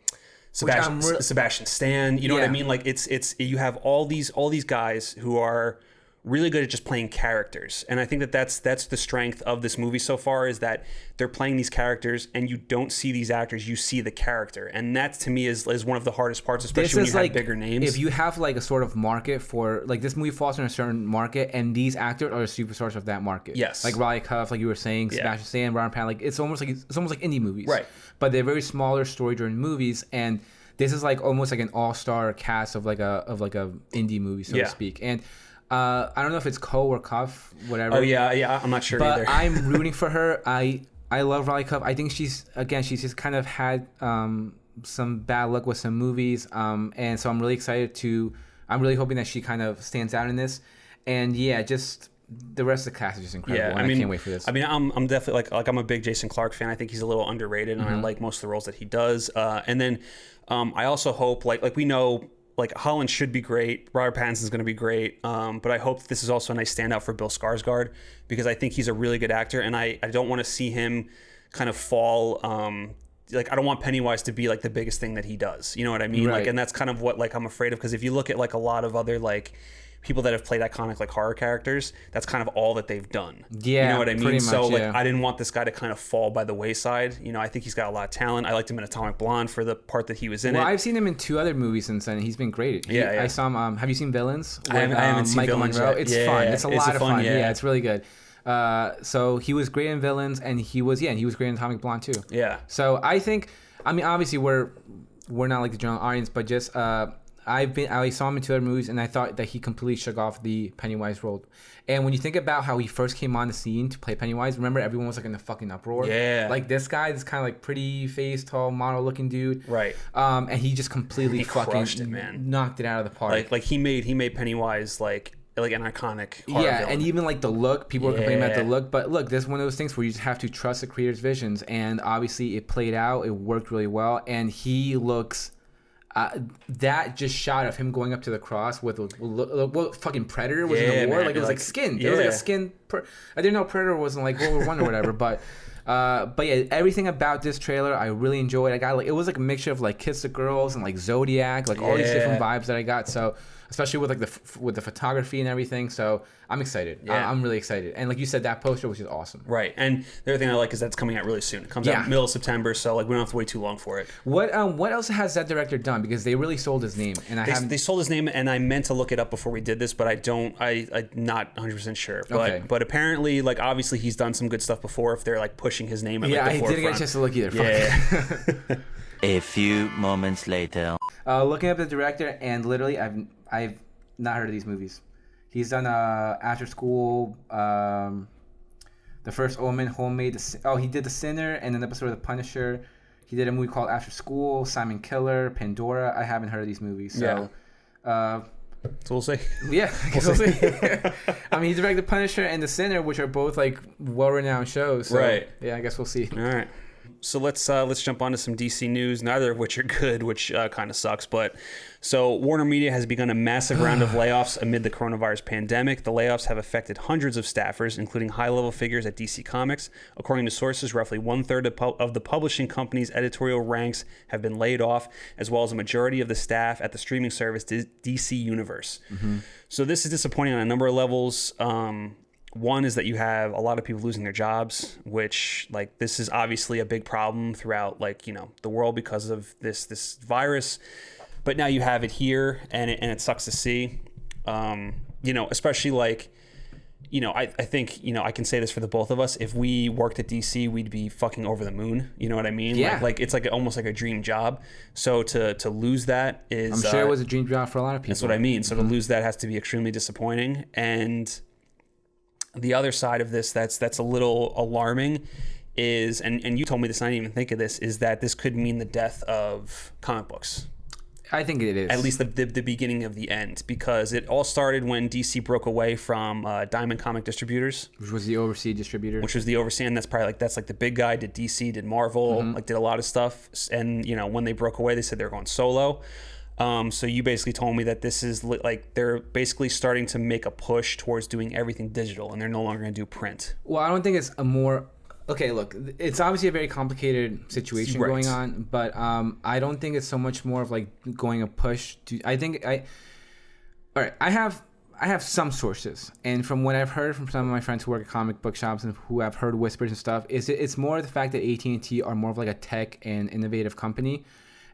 S1: Sebastian Stan. You know what I mean? Like it's you have all these guys who are really good at just playing characters, and I think that's the strength of this movie so far, is that they're playing these characters and you don't see these actors, you see the character, and that to me is one of the hardest parts, especially when you have bigger names.
S2: If you have like a sort of market for like this movie falls in a certain market, and these actors are the superstars of that market.
S1: Yes,
S2: like Riley Cuff, like you were saying, Sebastian Stan, Robert Pattinson, like it's almost like indie movies,
S1: right? But
S2: they're very smaller story-driven movies, and this is like almost like an all-star cast of like a indie movie, so to speak, and. I don't know if it's Coe or Cuff, whatever.
S1: Oh yeah, I'm not sure either.
S2: But I'm rooting for her. I love Riley Cuff. I think she's just kind of had some bad luck with some movies, and so I'm really hoping that she kind of stands out in this, and just the rest of the cast is just incredible. I can't wait for this.
S1: I mean, I'm definitely like I'm a big Jason Clarke fan. I think he's a little underrated, and I like most of the roles that he does. And then I also hope like we know. Like Holland should be great. Robert Pattinson's going to be great. But I hope this is also a nice standout for Bill Skarsgård, because I think he's a really good actor, and I don't want to see him kind of fall. Like I don't want Pennywise to be like the biggest thing that he does. You know what I mean?
S2: Right.
S1: Like, and that's kind of what like I'm afraid of, because if you look at like a lot of other like people that have played iconic like horror characters, that's kind of all that they've done.
S2: Yeah,
S1: you know what I mean?
S2: pretty
S1: So
S2: much,
S1: like I didn't want this guy to kind of fall by the wayside. You know, I think he's got a lot of talent. I liked him in Atomic Blonde for the part that he was in.
S2: Well, I've seen him in 2 other movies since then. He's been great. I saw him. Have you seen Villains?
S1: I haven't seen
S2: Michael
S1: Villains
S2: Monroe.
S1: yet.
S2: It's fun. It's a lot of fun.
S1: Yeah,
S2: it's really good. So he was great in Villains, and he was great in Atomic Blonde too.
S1: Yeah.
S2: So I think, I mean, obviously we're not like the general audience, but just I saw him in 2 other movies, and I thought that he completely shook off the Pennywise role. And when you think about how he first came on the scene to play Pennywise, remember everyone was like in a fucking uproar.
S1: Yeah.
S2: Like this guy, this kind of like pretty face, tall, model-looking dude.
S1: Right.
S2: And he just completely
S1: crushed it, man.
S2: Knocked it out of the park.
S1: Like he made Pennywise like an iconic horror villain.
S2: And even like the look, people were complaining about the look, but look, this is one of those things where you just have to trust the creator's visions, and obviously it played out. It worked really well, and he looks. That just shot of him going up to the cross with what fucking Predator was in the war, man. Like it was like skin. It was like a skin. I didn't know Predator wasn't like World War I or whatever, but yeah, everything about this trailer I really enjoyed. I got like it was like a mixture of like Kiss the Girls and like Zodiac, like all these different vibes that I got. So especially with like with the photography and everything. So I'm excited. Yeah. I'm really excited. And like you said, that poster was just awesome.
S1: Right. And the other thing I like is that's coming out really soon. It comes out middle of September, so like we don't have to wait too long for it.
S2: What else has that director done? Because they really sold his name, and
S1: they sold his name, and I meant to look it up before we did this, but I'm not 100% sure. But apparently, like obviously he's done some good stuff before. If they're like pushing his name at like, the forefront.
S2: I didn't get a chance to look either.
S9: A few moments later.
S2: Looking up the director, and literally I've not heard of these movies. He's done After School, The First Omen, Homemade. He did The Sinner and an episode of The Punisher. He did a movie called After School, Simon Killer, Pandora. I haven't heard of these movies. So,
S1: so we'll see.
S2: Yeah, we'll see. I mean, he directed Punisher and The Sinner, which are both like well-renowned shows. So,
S1: right.
S2: Yeah, I guess we'll see.
S1: All right. So let's jump onto some DC news, neither of which are good, which kind of sucks. But so Warner Media has begun a massive round of layoffs amid the coronavirus pandemic. The layoffs have affected hundreds of staffers, including high-level figures at DC Comics. According to sources, roughly 1/3 of the publishing company's editorial ranks have been laid off, as well as a majority of the staff at the streaming service DC Universe. Mm-hmm. So this is disappointing on a number of levels. One is that you have a lot of people losing their jobs, which like this is obviously a big problem throughout like, you know, the world because of this virus. But now you have it here and it sucks to see. You know, especially like, you know, I think, you know, I can say this for the both of us. If we worked at DC, we'd be fucking over the moon. You know what I mean?
S2: Yeah.
S1: Like it's like almost like a dream job. So to lose that is...
S2: I'm sure it was a dream job for a lot of people.
S1: That's what I mean. So to lose that has to be extremely disappointing. And the other side of this that's a little alarming is, and you told me this, I didn't even think of this, is that this could mean the death of comic books.
S2: I think it is.
S1: At least the beginning of the end, because it all started when DC broke away from Diamond Comic Distributors,
S2: which was the overseas distributor.
S1: Which was the overseas, and that's like the big guy. Did DC, did Marvel, like did a lot of stuff. And when they broke away, they said they were going solo. So you basically told me that this is like they're basically starting to make a push towards doing everything digital, and they're no longer going to do print.
S2: Well, I don't think it's a more... Okay, look, it's obviously a very complicated situation going on, but I don't think it's so much more of like going a push to... All right, I have some sources, and from what I've heard from some of my friends who work at comic book shops and who have heard whispers and stuff, it's more the fact that AT&T are more of like a tech and innovative company,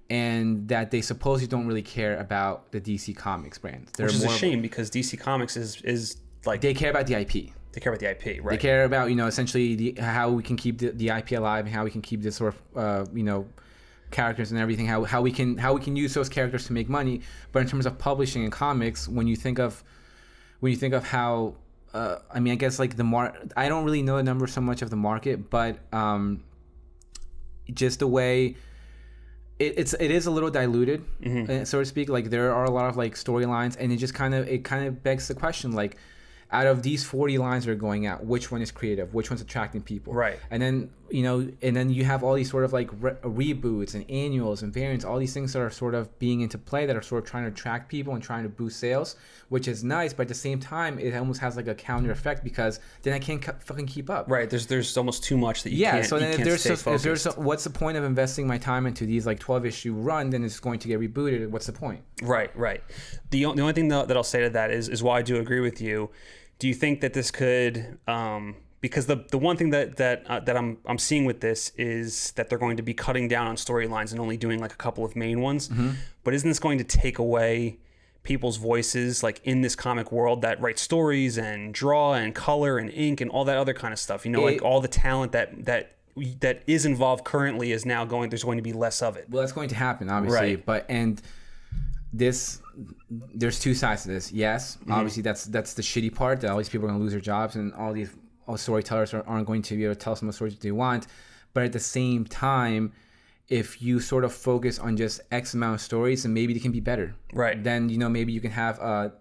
S2: and that they supposedly don't really care about the DC Comics brand.
S1: Which is a shame, because DC Comics is like...
S2: They care about the IP.
S1: They care about the IP, right?
S2: They care about, essentially how we can keep the IP alive, and how we can keep this sort of, characters and everything, how we can use those characters to make money. But in terms of publishing and comics, when you think of how, I guess like I don't really know the number so much of the market, but just the way it is a little diluted, so to speak. Like there are a lot of like storylines, and it kind of begs the question, like, out of these 40 lines that are going out, which one is creative? Which one's attracting people?
S1: Right.
S2: And then, you have all these sort of like reboots and annuals and variants, all these things that are sort of being into play, that are sort of trying to attract people and trying to boost sales, which is nice. But at the same time, it almost has like a counter effect, because then I can't fucking keep up.
S1: Right. There's almost too much that you can't.
S2: So then
S1: if there's
S2: what's the point of investing my time into these like 12-issue run? Then it's going to get rebooted. What's the point?
S1: Right. The only thing that I'll say to that is why I do agree with you. Do you think that this could, because the one thing that I'm seeing with this is that they're going to be cutting down on storylines and only doing like a couple of main ones, but isn't this going to take away people's voices, like in this comic world, that write stories and draw and color and ink and all that other kind of stuff? Like all the talent that is involved currently is now there's going to be less of it.
S2: Well, that's going to happen, obviously,
S1: right.
S2: There's two sides to this. Yes, obviously that's the shitty part, that all these people are going to lose their jobs, and all storytellers aren't going to be able to tell some of the stories that they want. But at the same time, if you sort of focus on just X amount of stories, then maybe they can be better.
S1: Right.
S2: Then maybe you can have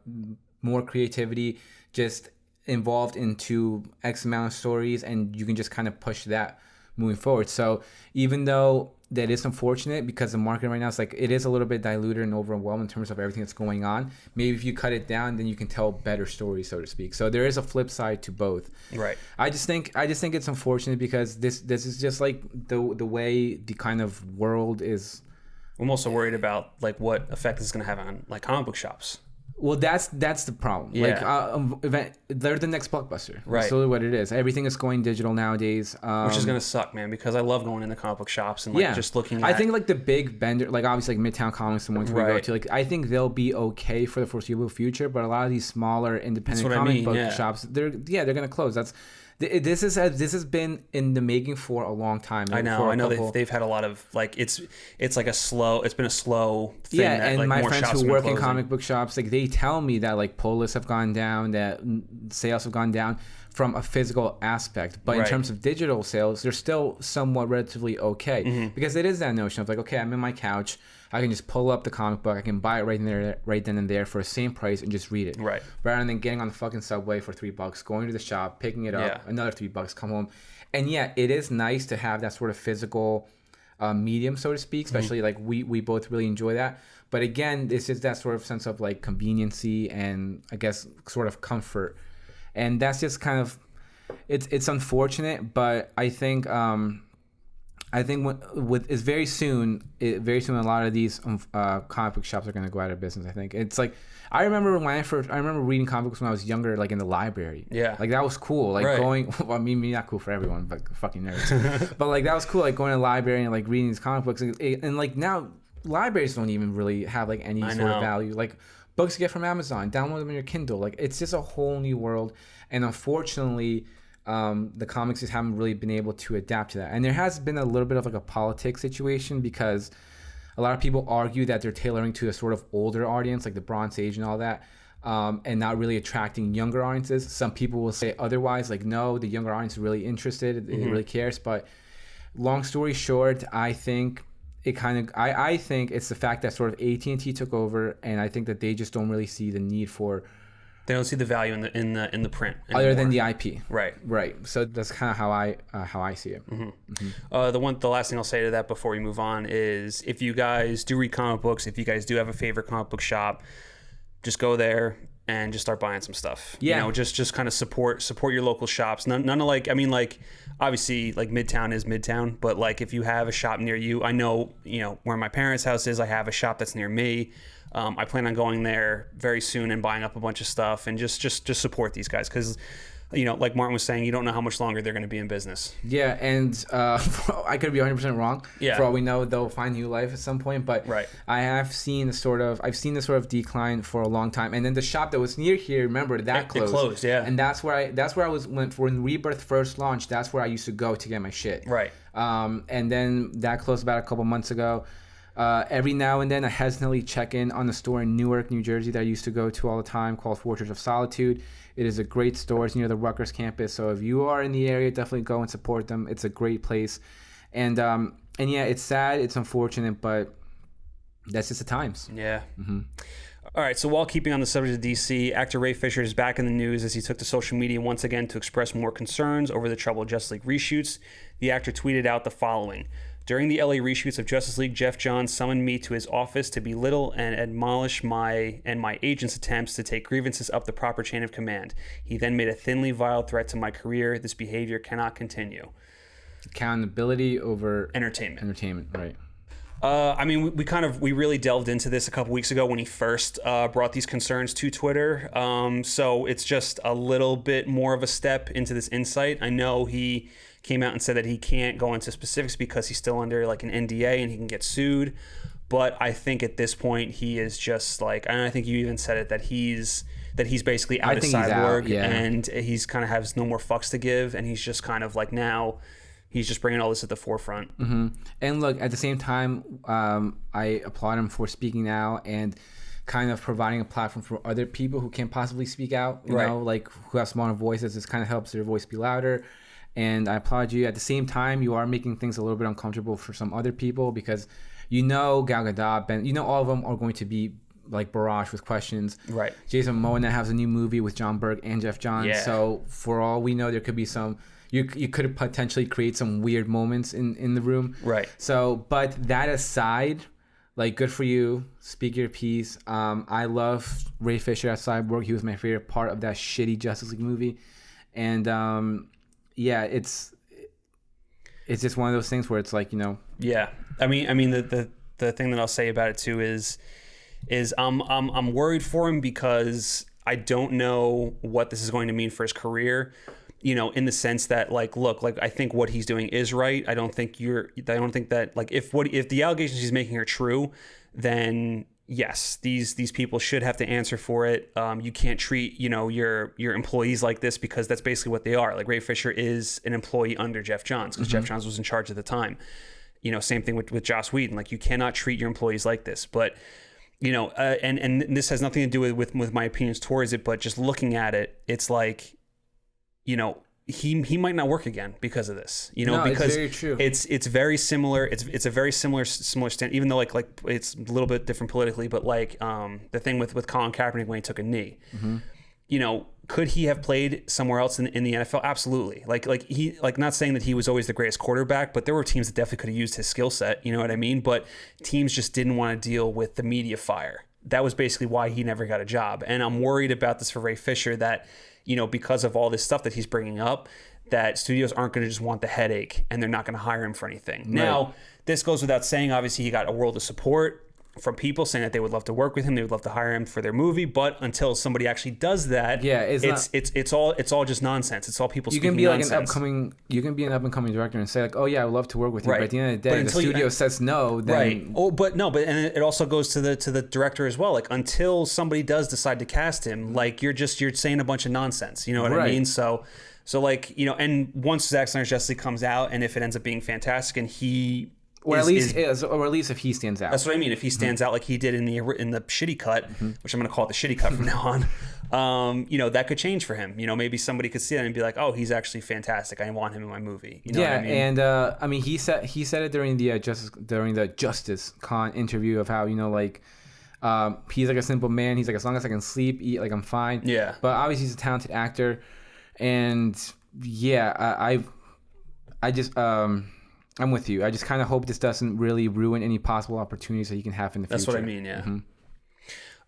S2: more creativity just involved into X amount of stories, and you can just kind of push that moving forward. So even though that is unfortunate, because the market right now is like, it is a little bit diluted and overwhelmed in terms of everything that's going on. Maybe if you cut it down, then you can tell better stories, so to speak. So there is a flip side to both.
S1: Right.
S2: I just think it's unfortunate, because this is just like the way the kind of world is.
S1: I'm also worried about like what effect this is going to have on like comic book shops.
S2: Well, that's the problem.
S1: Yeah.
S2: Like, they're the next Blockbuster.
S1: Right.
S2: That's really what it is. Everything is going digital nowadays.
S1: Which is gonna suck, man, because I love going into comic book shops and like just looking at...
S2: I think like the big vendor, like obviously like Midtown Comics, the ones we go to, like I think they'll be okay for the foreseeable future. But a lot of these smaller independent comic book shops, they're gonna close. This has been in the making for a long time.
S1: I know they've had a lot of like it's been a slow thing.
S2: Yeah,
S1: that,
S2: and
S1: like,
S2: my
S1: more
S2: friends
S1: shops
S2: who
S1: have
S2: work
S1: been
S2: in
S1: closing.
S2: comic book shops, like they tell me that like pull lists have gone down, that sales have gone down from a physical aspect. But in terms of digital sales, they're still somewhat relatively okay, because it is that notion of like, okay, I'm in my couch, I can just pull up the comic book, I can buy it right then and there for the same price and just read it.
S1: Right.
S2: Rather than getting on the fucking subway for $3, going to the shop, picking it up, another $3, come home. And yeah, it is nice to have that sort of physical medium, so to speak, especially like we both really enjoy that. But again, this is that sort of sense of like conveniency and I guess sort of comfort. And that's just kind of, it's unfortunate, but I think it's very soon a lot of these comic book shops are going to go out of business. I think it's like, I remember reading comic books when I was younger, like in the library.
S1: Yeah.
S2: Like that was cool. Like going, well, I mean, not cool for everyone, but fucking nerds. But like that was cool. Like going to the library and like reading these comic books, and like now libraries don't even really have like any sort of value. Like books you get from Amazon, download them on your Kindle. Like it's just a whole new world. And unfortunately, the comics just haven't really been able to adapt to that. And there has been a little bit of like a politics situation, because a lot of people argue that they're tailoring to a sort of older audience, like the Bronze Age and all that, and not really attracting younger audiences. Some people will say otherwise, like, no, the younger audience is really interested, it really cares. But long story short, I think I think it's the fact that sort of AT&T took over, and I think that they just don't really see the need for.
S1: They don't see the value in the print anymore.
S2: Other than the IP.
S1: Right.
S2: So that's kind of how I see it.
S1: The last thing I'll say to that before we move on is, if you guys do read comic books, if you guys do have a favorite comic book shop, just go there and just start buying some stuff.
S2: Yeah.
S1: Just kind of support your local shops. None of obviously like Midtown is Midtown, but like if you have a shop near you, I know, where my parents' house is, I have a shop that's near me. I plan on going there very soon and buying up a bunch of stuff and just support these guys, because like Martin was saying, you don't know how much longer they're going to be in business.
S2: Yeah, and I could be 100% wrong.
S1: Yeah.
S2: For all we know, they'll find new life at some point. But
S1: right.
S2: I've seen this sort of decline for a long time. And then the shop that was near here, remember, that closed.
S1: It closed, yeah.
S2: And that's where I was when Rebirth first launched. That's where I used to go to get my shit.
S1: Right.
S2: And then that closed about a couple months ago. Every now and then, I hesitantly check in on the store in Newark, New Jersey that I used to go to all the time, called Fortress of Solitude. It is a great store. It's near the Rutgers campus. So if you are in the area, definitely go and support them. It's a great place. And yeah, it's sad. It's unfortunate, but that's just the times.
S1: Yeah. Mm-hmm. All right, so while keeping on the subject of DC, actor Ray Fischer is back in the news as he took to social media once again to express more concerns over the troubled Justice League reshoots. The actor tweeted out the following: "During the LA reshoots of Justice League, Geoff Johns summoned me to his office to belittle and admonish my agent's attempts to take grievances up the proper chain of command. He then made a thinly veiled threat to my career. This behavior cannot continue."
S2: Accountability over
S1: entertainment,
S2: right?
S1: We really delved into this a couple weeks ago when he first brought these concerns to Twitter. So it's just a little bit more of a step into this insight. I know he came out and said that he can't go into specifics because he's still under like an NDA and he can get sued. But I think at this point he is just like, and I think you even said it, that he's basically out of Cyborg, and he's kind of has no more fucks to give, and he's just kind of like, now he's just bringing all this at the forefront.
S2: Mm-hmm. And look, at the same time, I applaud him for speaking out and kind of providing a platform for other people who can't possibly speak out, you know, like who have smaller voices. This kind of helps their voice be louder. And I applaud you. At the same time, you are making things a little bit uncomfortable for some other people, because Gal Gadot, Ben, all of them are going to be like barraged with questions.
S1: Right.
S2: Jason Momoa has a new movie with John Berg and Geoff Johns. Yeah. So for all we know, there could be some... You could potentially create some weird moments in the room.
S1: Right.
S2: So, but that aside, like, good for you. Speak your piece. I love Ray Fisher as Cyborg. He was my favorite part of that shitty Justice League movie. And, yeah, it's just one of those things where it's like,
S1: Yeah. I mean, the thing that I'll say about it too is I'm worried for him, because I don't know what this is going to mean for his career. In the sense that, like, look, like, I think what he's doing is right. I don't think that, like, if the allegations he's making are true, then yes, these people should have to answer for it. You can't treat, your employees like this, because that's basically what they are. Like, Ray Fisher is an employee under Geoff Johns, because Geoff Johns was in charge at the time. Same thing with Joss Whedon. Like, you cannot treat your employees like this. But, and this has nothing to do with my opinions towards it, but just looking at it, it's like, he might not work again because of this, because
S2: it's very true.
S1: It's very similar. It's a very similar stand, even though like it's a little bit different politically, but like the thing with Colin Kaepernick when he took a knee, could he have played somewhere else in the NFL? Absolutely. Like not saying that he was always the greatest quarterback, but there were teams that definitely could have used his skill set. You know what I mean? But teams just didn't want to deal with the media fire. That was basically why he never got a job. And I'm worried about this for Ray Fisher, that, because of all this stuff that he's bringing up, that studios aren't going to just want the headache and they're not going to hire him for anything. Right. Now, this goes without saying. Obviously, he got a world of support from people saying that they would love to work with him, they would love to hire him for their movie. But until somebody actually does that, it's all just nonsense. It's all people speaking nonsense.
S2: You can be an up and coming director and say like, oh yeah, I would love to work with you. Right. But at the end of the day, the studio says no. Then...
S1: Right. Oh, but and it also goes to the director as well. Like, until somebody does decide to cast him, like you're saying a bunch of nonsense. You know what I mean? So like, and once Zack Snyder's Justice League comes out, and if it ends up being fantastic and he
S2: or at least if he stands out.
S1: That's what I mean. If he stands out like he did in the shitty cut, which I'm going to call it the shitty cut from now on, that could change for him. Maybe somebody could see that and be like, oh, he's actually fantastic. I want him in my movie. You know what I mean?
S2: And I mean, he said it during the Justice Con interview of how he's like a simple man. He's like, as long as I can sleep, eat, like I'm fine.
S1: Yeah.
S2: But obviously he's a talented actor, and I just I'm with you. I just kind of hope this doesn't really ruin any possible opportunities that he can have in the future.
S1: That's what I mean, yeah.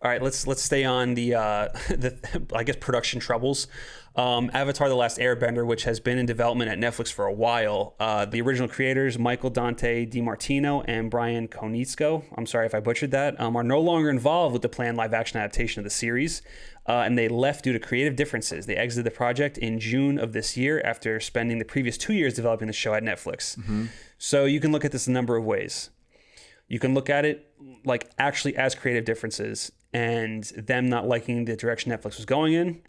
S1: All right, let's stay on the I guess production troubles. Avatar: The Last Airbender, which has been in development at Netflix for a while. The original creators, Michael Dante DiMartino and Brian Konietzko, I'm sorry if I butchered that, are no longer involved with the planned live-action adaptation of the series, and they left due to creative differences. They exited the project in June of this year after spending the previous 2 years developing the show at Netflix. So you can look at this a number of ways. You can look at it like actually as creative differences and them not liking the direction Netflix was going in.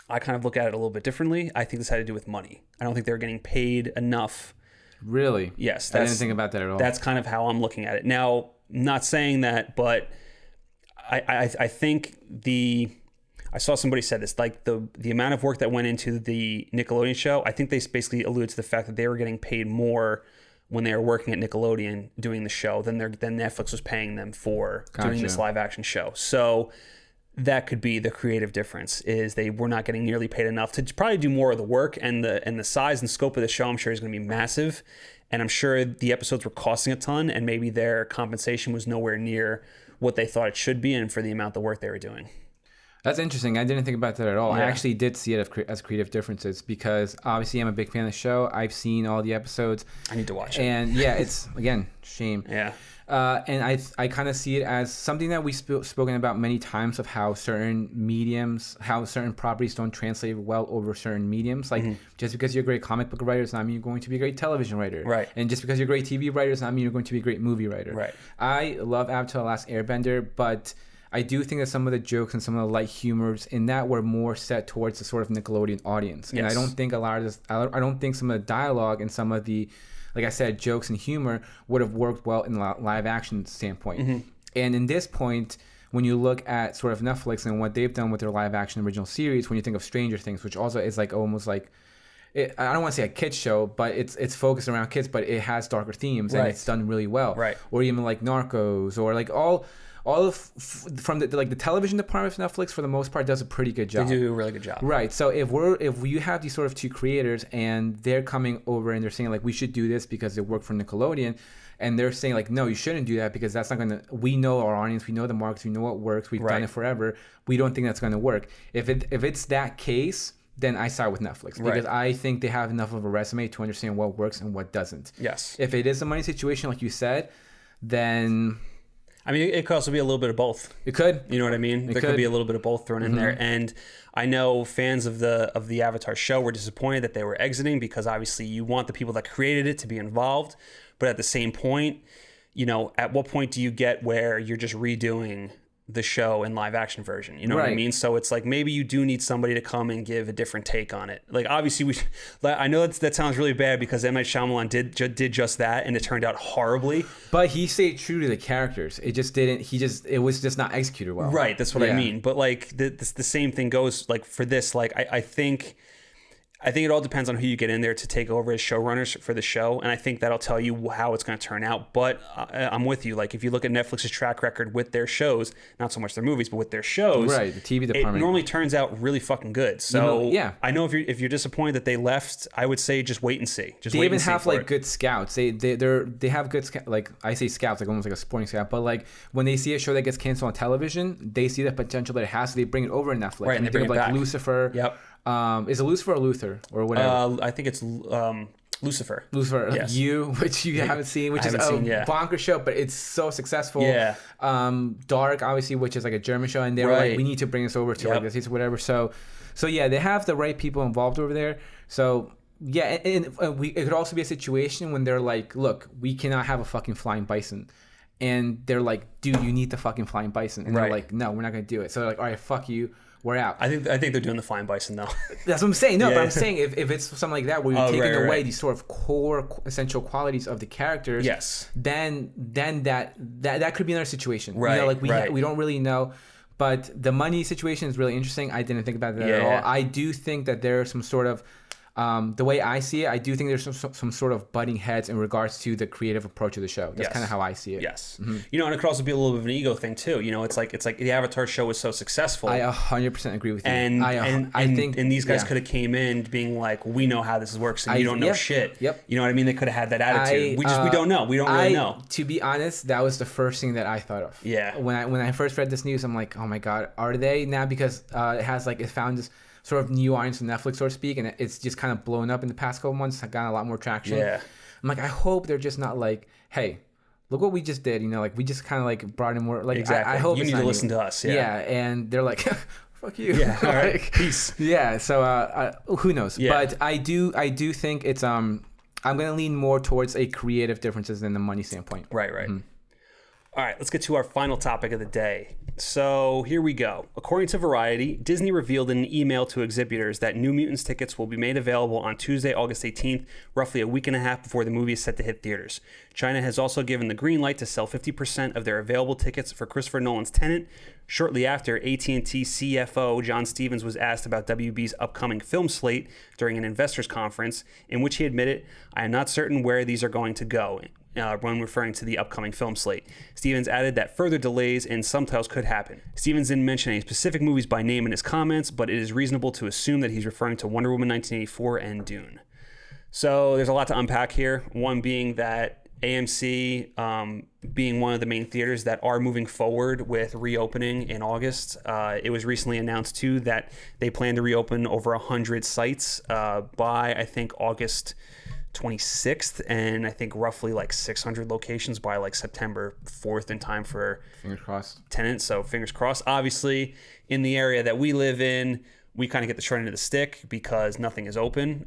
S1: I kind of look at it a little bit differently. I think this had to do with money. I don't think they were getting paid enough.
S2: Really?
S1: Yes.
S2: I didn't think about that at all.
S1: That's kind of how I'm looking at it. Now, not saying that, but I think I saw somebody said this, like the amount of work that went into the Nickelodeon show, I think they basically alluded to the fact that they were getting paid more when they were working at Nickelodeon doing the show than Netflix was paying them for doing this live action show. So that could be the creative difference, is they were not getting nearly paid enough to probably do more of the work, and the size and scope of the show I'm sure is going to be massive, and I'm sure the episodes were costing a ton, and maybe their compensation was nowhere near what they thought it should be and for the amount of work they were doing.
S2: That's interesting. I didn't think about that at all.
S1: Yeah.
S2: I actually did see it as creative differences because obviously I'm a big fan of the show. I've seen all the episodes.
S1: I need to watch it.
S2: And yeah, it's, again, shame.
S1: Yeah.
S2: And I kind of see it as something that we've spoken about many times of how certain mediums, how certain properties don't translate well over certain mediums. Like just because you're a great comic book writer does not mean you're going to be a great television writer.
S1: Right.
S2: And just because you're a great TV writer does not mean you're going to be a great movie writer.
S1: Right.
S2: I love Avatar: The Last Airbender, but I do think that some of the jokes and some of the light humors in that were more set towards the sort of Nickelodeon audience.
S1: Yes.
S2: And I don't think a lot of this, I don't think some of the dialogue and some of the, like I said, jokes and humor would have worked well in a live action standpoint. And in this point, when you look at sort of Netflix and what they've done with their live action original series, when you think of Stranger Things, which also is like almost like, I don't want to say a kids show, but it's focused around kids, but it has darker themes and it's done really well.
S1: Right.
S2: Or even like Narcos, or like all from the television department of Netflix for the most part does a pretty good job.
S1: They do a really good job.
S2: Right. So if you have these sort of two creators and they're coming over and they're saying like we should do this because it worked for Nickelodeon, and they're saying like no, you shouldn't do that because that's not going to. We know our audience, we know the markets, we know what works, we've done it forever. We don't think that's going to work. If it's that case, then I side with Netflix because I think they have enough of a resume to understand what works and what doesn't.
S1: Yes.
S2: If it is a money situation like you said, then
S1: I mean, it could also be a little bit of both.
S2: It could.
S1: You know what I mean? There could be a little bit of both thrown in there. And I know fans of the Avatar show were disappointed that they were exiting because obviously you want the people that created it to be involved. But at the same point, at what point do you get where you're just redoing the show in live action version? You know what I mean? So it's like maybe you do need somebody to come and give a different take on it. Like obviously I know that sounds really bad because M. Night Shyamalan did just that and it turned out horribly.
S2: But he stayed true to the characters. It just didn't. It was just not executed well.
S1: Right. That's what I mean. But like the same thing goes like for this. Like I think it all depends on who you get in there to take over as showrunners for the show, and I think that'll tell you how it's going to turn out. But I'm with you. Like if you look at Netflix's track record with their shows, not so much their movies, but with their shows,
S2: right? The TV department,
S1: it normally turns out really fucking good. So I know if you're disappointed that they left, I would say just wait and see.
S2: They even have like good scouts. They have good like I say scouts like almost like a sporting scout, but like when they see a show that gets canceled on television, they see the potential that it has, so they bring it over to Netflix.
S1: Right, and they bring it
S2: like
S1: back.
S2: Lucifer.
S1: Yep.
S2: Is it Lucifer or Luther or whatever?
S1: I think it's Lucifer.
S2: Lucifer,
S1: yes.
S2: which you haven't seen, which is a bonkers show, but it's so successful.
S1: Yeah.
S2: Dark, obviously, which is like a German show, and they were like, we need to bring this over to like this or whatever. So yeah, they have the right people involved over there. So yeah, and it could also be a situation when they're like, look, we cannot have a fucking flying bison. And they're like, dude, you need the fucking flying bison. And they're like, no, we're not going to do it. So they're like, all right, fuck you. we're out.
S1: I think they're doing the Flying Bison though.
S2: That's what I'm saying. No, but I'm saying if it's something like that where you're taking away these sort of core essential qualities of the characters,
S1: yes,
S2: then that could be another situation.
S1: Right.
S2: You know, like we don't really know. But the money situation is really interesting. I didn't think about that at all. I do think that there's some sort of the way I see it, I do think there's some sort of butting heads in regards to the creative approach of the show. That's kind of how I see it.
S1: Yes. Mm-hmm. You know, and it could also be a little bit of an ego thing too. You know, it's like the Avatar show was so successful.
S2: I 100% agree with you.
S1: And I think these guys could have came in being like, we know how this works, and you don't know shit.
S2: Yep.
S1: You know what I mean? They could have had that attitude. We don't know. We don't really know.
S2: To be honest, that was the first thing that I thought of.
S1: Yeah.
S2: When I first read this news, I'm like, oh my god, are they now? Because it found this sort of new audience on Netflix, so to speak, and it's just kind of blown up in the past couple months. I've gotten a lot more traction.
S1: Yeah.
S2: I'm like, I hope they're just not like, hey, look what we just did. You know, like we just kind of like brought in more. Like
S1: exactly.
S2: I hope
S1: you need to listen to us. Yeah.
S2: Yeah, and they're like, fuck you.
S1: Yeah. All right.
S2: Like,
S1: peace.
S2: Yeah. So who knows?
S1: Yeah.
S2: But I do think it's I'm gonna lean more towards a creative differences than the money standpoint.
S1: Right. Mm-hmm. All right, let's get to our final topic of the day. So here we go. According to Variety, Disney revealed in an email to exhibitors that New Mutants tickets will be made available on Tuesday, August 18th, roughly a week and a half before the movie is set to hit theaters. China has also given the green light to sell 50% of their available tickets for Christopher Nolan's Tenet. Shortly after, AT&T CFO John Stevens was asked about WB's upcoming film slate during an investors conference, in which he admitted, "I am not certain where these are going to go," when referring to the upcoming film slate. Stevens added that further delays in some titles could happen. Stevens didn't mention any specific movies by name in his comments, but it is reasonable to assume that he's referring to Wonder Woman 1984 and Dune. So there's a lot to unpack here. One being that AMC, being one of the main theaters that are moving forward with reopening in August, it was recently announced too that they plan to reopen over 100 sites by, I think, August 26th, and I think roughly like 600 locations by like September 4th in time for
S2: fingers crossed
S1: Tenet. So fingers crossed. Obviously, in the area that we live in, we kind of get the short end of the stick because nothing is open.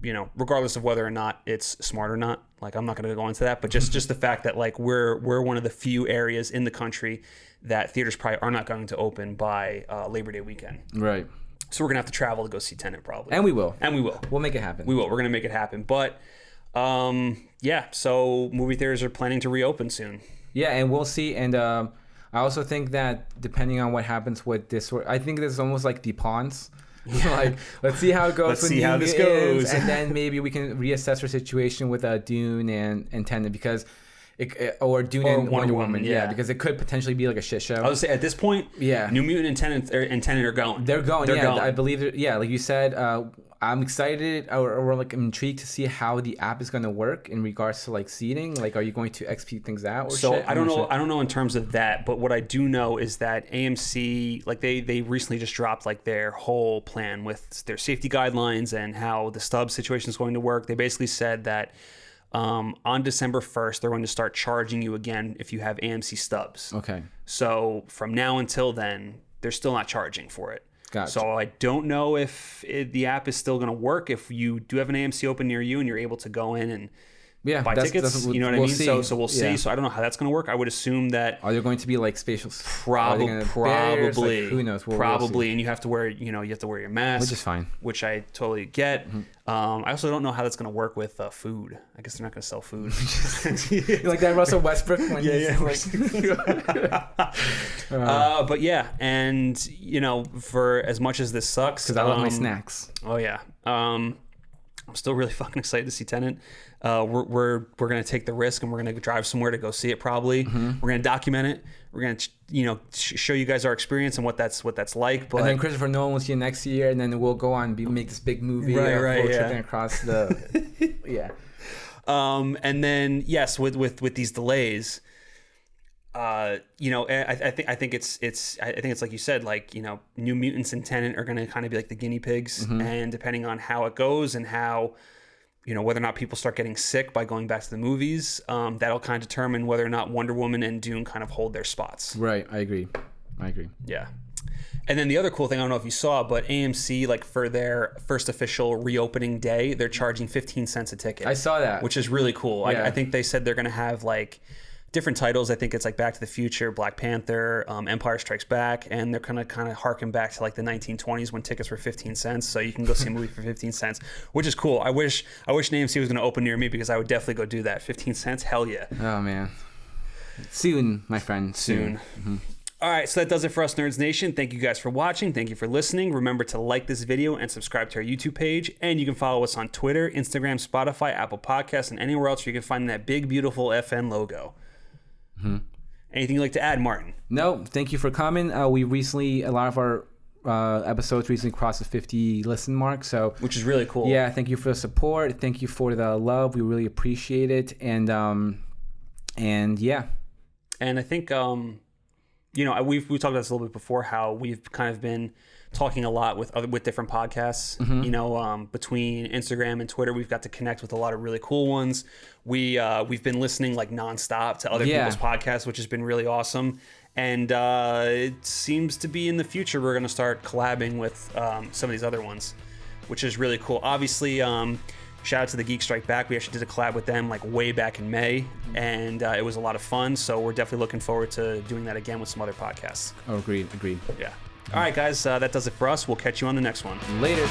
S1: You know, regardless of whether or not it's smart or not. Like, I'm not going to go into that, but just the fact that like we're one of the few areas in the country that theaters probably are not going to open by Labor Day weekend.
S2: Right.
S1: So we're going to have to travel to go see Tenet probably.
S2: And we will.
S1: We'll
S2: make it happen.
S1: We will. We're going to make it happen. But, yeah, so movie theaters are planning to reopen soon.
S2: Yeah, and we'll see. And I also think that depending on what happens with this, I think this is almost like the Pawns. Like, let's see how it goes.
S1: Let's see how this goes.
S2: And then maybe we can reassess our situation with Dune and Tenet, because... or Dune and Wonder Woman, yeah, because it could potentially be like a shit show.
S1: I would say at this point, New Mutant and Tenet are going.
S2: They're going.
S1: Going.
S2: I believe. Like you said, I'm excited or like I'm intrigued to see how the app is going to work in regards to like seating. Like, are you going to XP things out? Or
S1: so
S2: shit?
S1: I don't know. I don't know in terms of that, but what I do know is that AMC, like they recently just dropped like their whole plan with their safety guidelines and how the stub situation is going to work. They basically said that. On December 1st, they're going to start charging you again if you have AMC stubs.
S2: Okay.
S1: So from now until then, they're still not charging for it.
S2: Gotcha.
S1: So I don't know if the app is still going to work if you do have an AMC open near you and you're able to go in and buy tickets. You know what I mean?
S2: See.
S1: So we'll see. So I don't know how that's going to work. I would assume that
S2: are there going to be like spatial?
S1: Probably.
S2: Like, who knows?
S1: Probably. And you have to wear your mask,
S2: which is fine.
S1: Which I totally get. Mm-hmm. I also don't know how that's going to work with food. I guess they're not going to sell food.
S2: Like that Russell Westbrook one.
S1: But yeah, and for as much as this sucks,
S2: because I love my snacks.
S1: Oh yeah. I'm still really fucking excited to see Tenet. We're gonna take the risk and we're gonna drive somewhere to go see it. Probably we're gonna document it. We're gonna show you guys our experience and what that's like. But
S2: and then Christopher Nolan will see you next year, and then we'll go on and make this big movie. Tripping across the
S1: and then yes, with these delays. I think it's like you said, like, New Mutants and Tenet are going to kind of be like the guinea pigs, and depending on how it goes and how, whether or not people start getting sick by going back to the movies, that'll kind of determine whether or not Wonder Woman and Dune kind of hold their spots.
S2: Right. I agree.
S1: Yeah. And then the other cool thing, I don't know if you saw, but AMC, like for their first official reopening day, they're charging 15 cents a ticket.
S2: I saw that.
S1: Which is really cool.
S2: Yeah.
S1: I think they said they're going to have like different titles. I think it's like Back to the Future, Black Panther, Empire Strikes Back, and they're kind of harken back to like the 1920s when tickets were 15 cents. So you can go see a movie for 15 cents, which is cool. I wish AMC was going to open near me because I would definitely go do that. 15 cents, hell yeah.
S2: Oh man, soon, my friend, soon.
S1: Mm-hmm. All right, so that does it for us, Nerds Nation. Thank you guys for watching. Thank you for listening. Remember to like this video and subscribe to our YouTube page. And you can follow us on Twitter, Instagram, Spotify, Apple Podcasts, and anywhere else where you can find that big, beautiful FN logo. Mm-hmm. Anything you'd like to add, Martin?
S2: No, thank you for coming. We recently, a lot of our episodes recently crossed the 50 listen mark, so
S1: which is really cool.
S2: Yeah, thank you for the support. Thank you for the love. We really appreciate it. And yeah.
S1: And I think you know, we've talked about this a little bit before, how we've kind of been talking a lot with different podcasts. Mm-hmm. You know, between Instagram and Twitter, we've got to connect with a lot of really cool ones. We've been listening like nonstop to other people's podcasts, which has been really awesome. And it seems to be in the future we're going to start collabing with some of these other ones, which is really cool. Obviously, shout out to the Geek Strike Back. We actually did a collab with them like way back in May, and it was a lot of fun. So we're definitely looking forward to doing that again with some other podcasts.
S2: Oh, agreed.
S1: Yeah. All right, guys, that does it for us. We'll catch you on the next one.
S2: Later.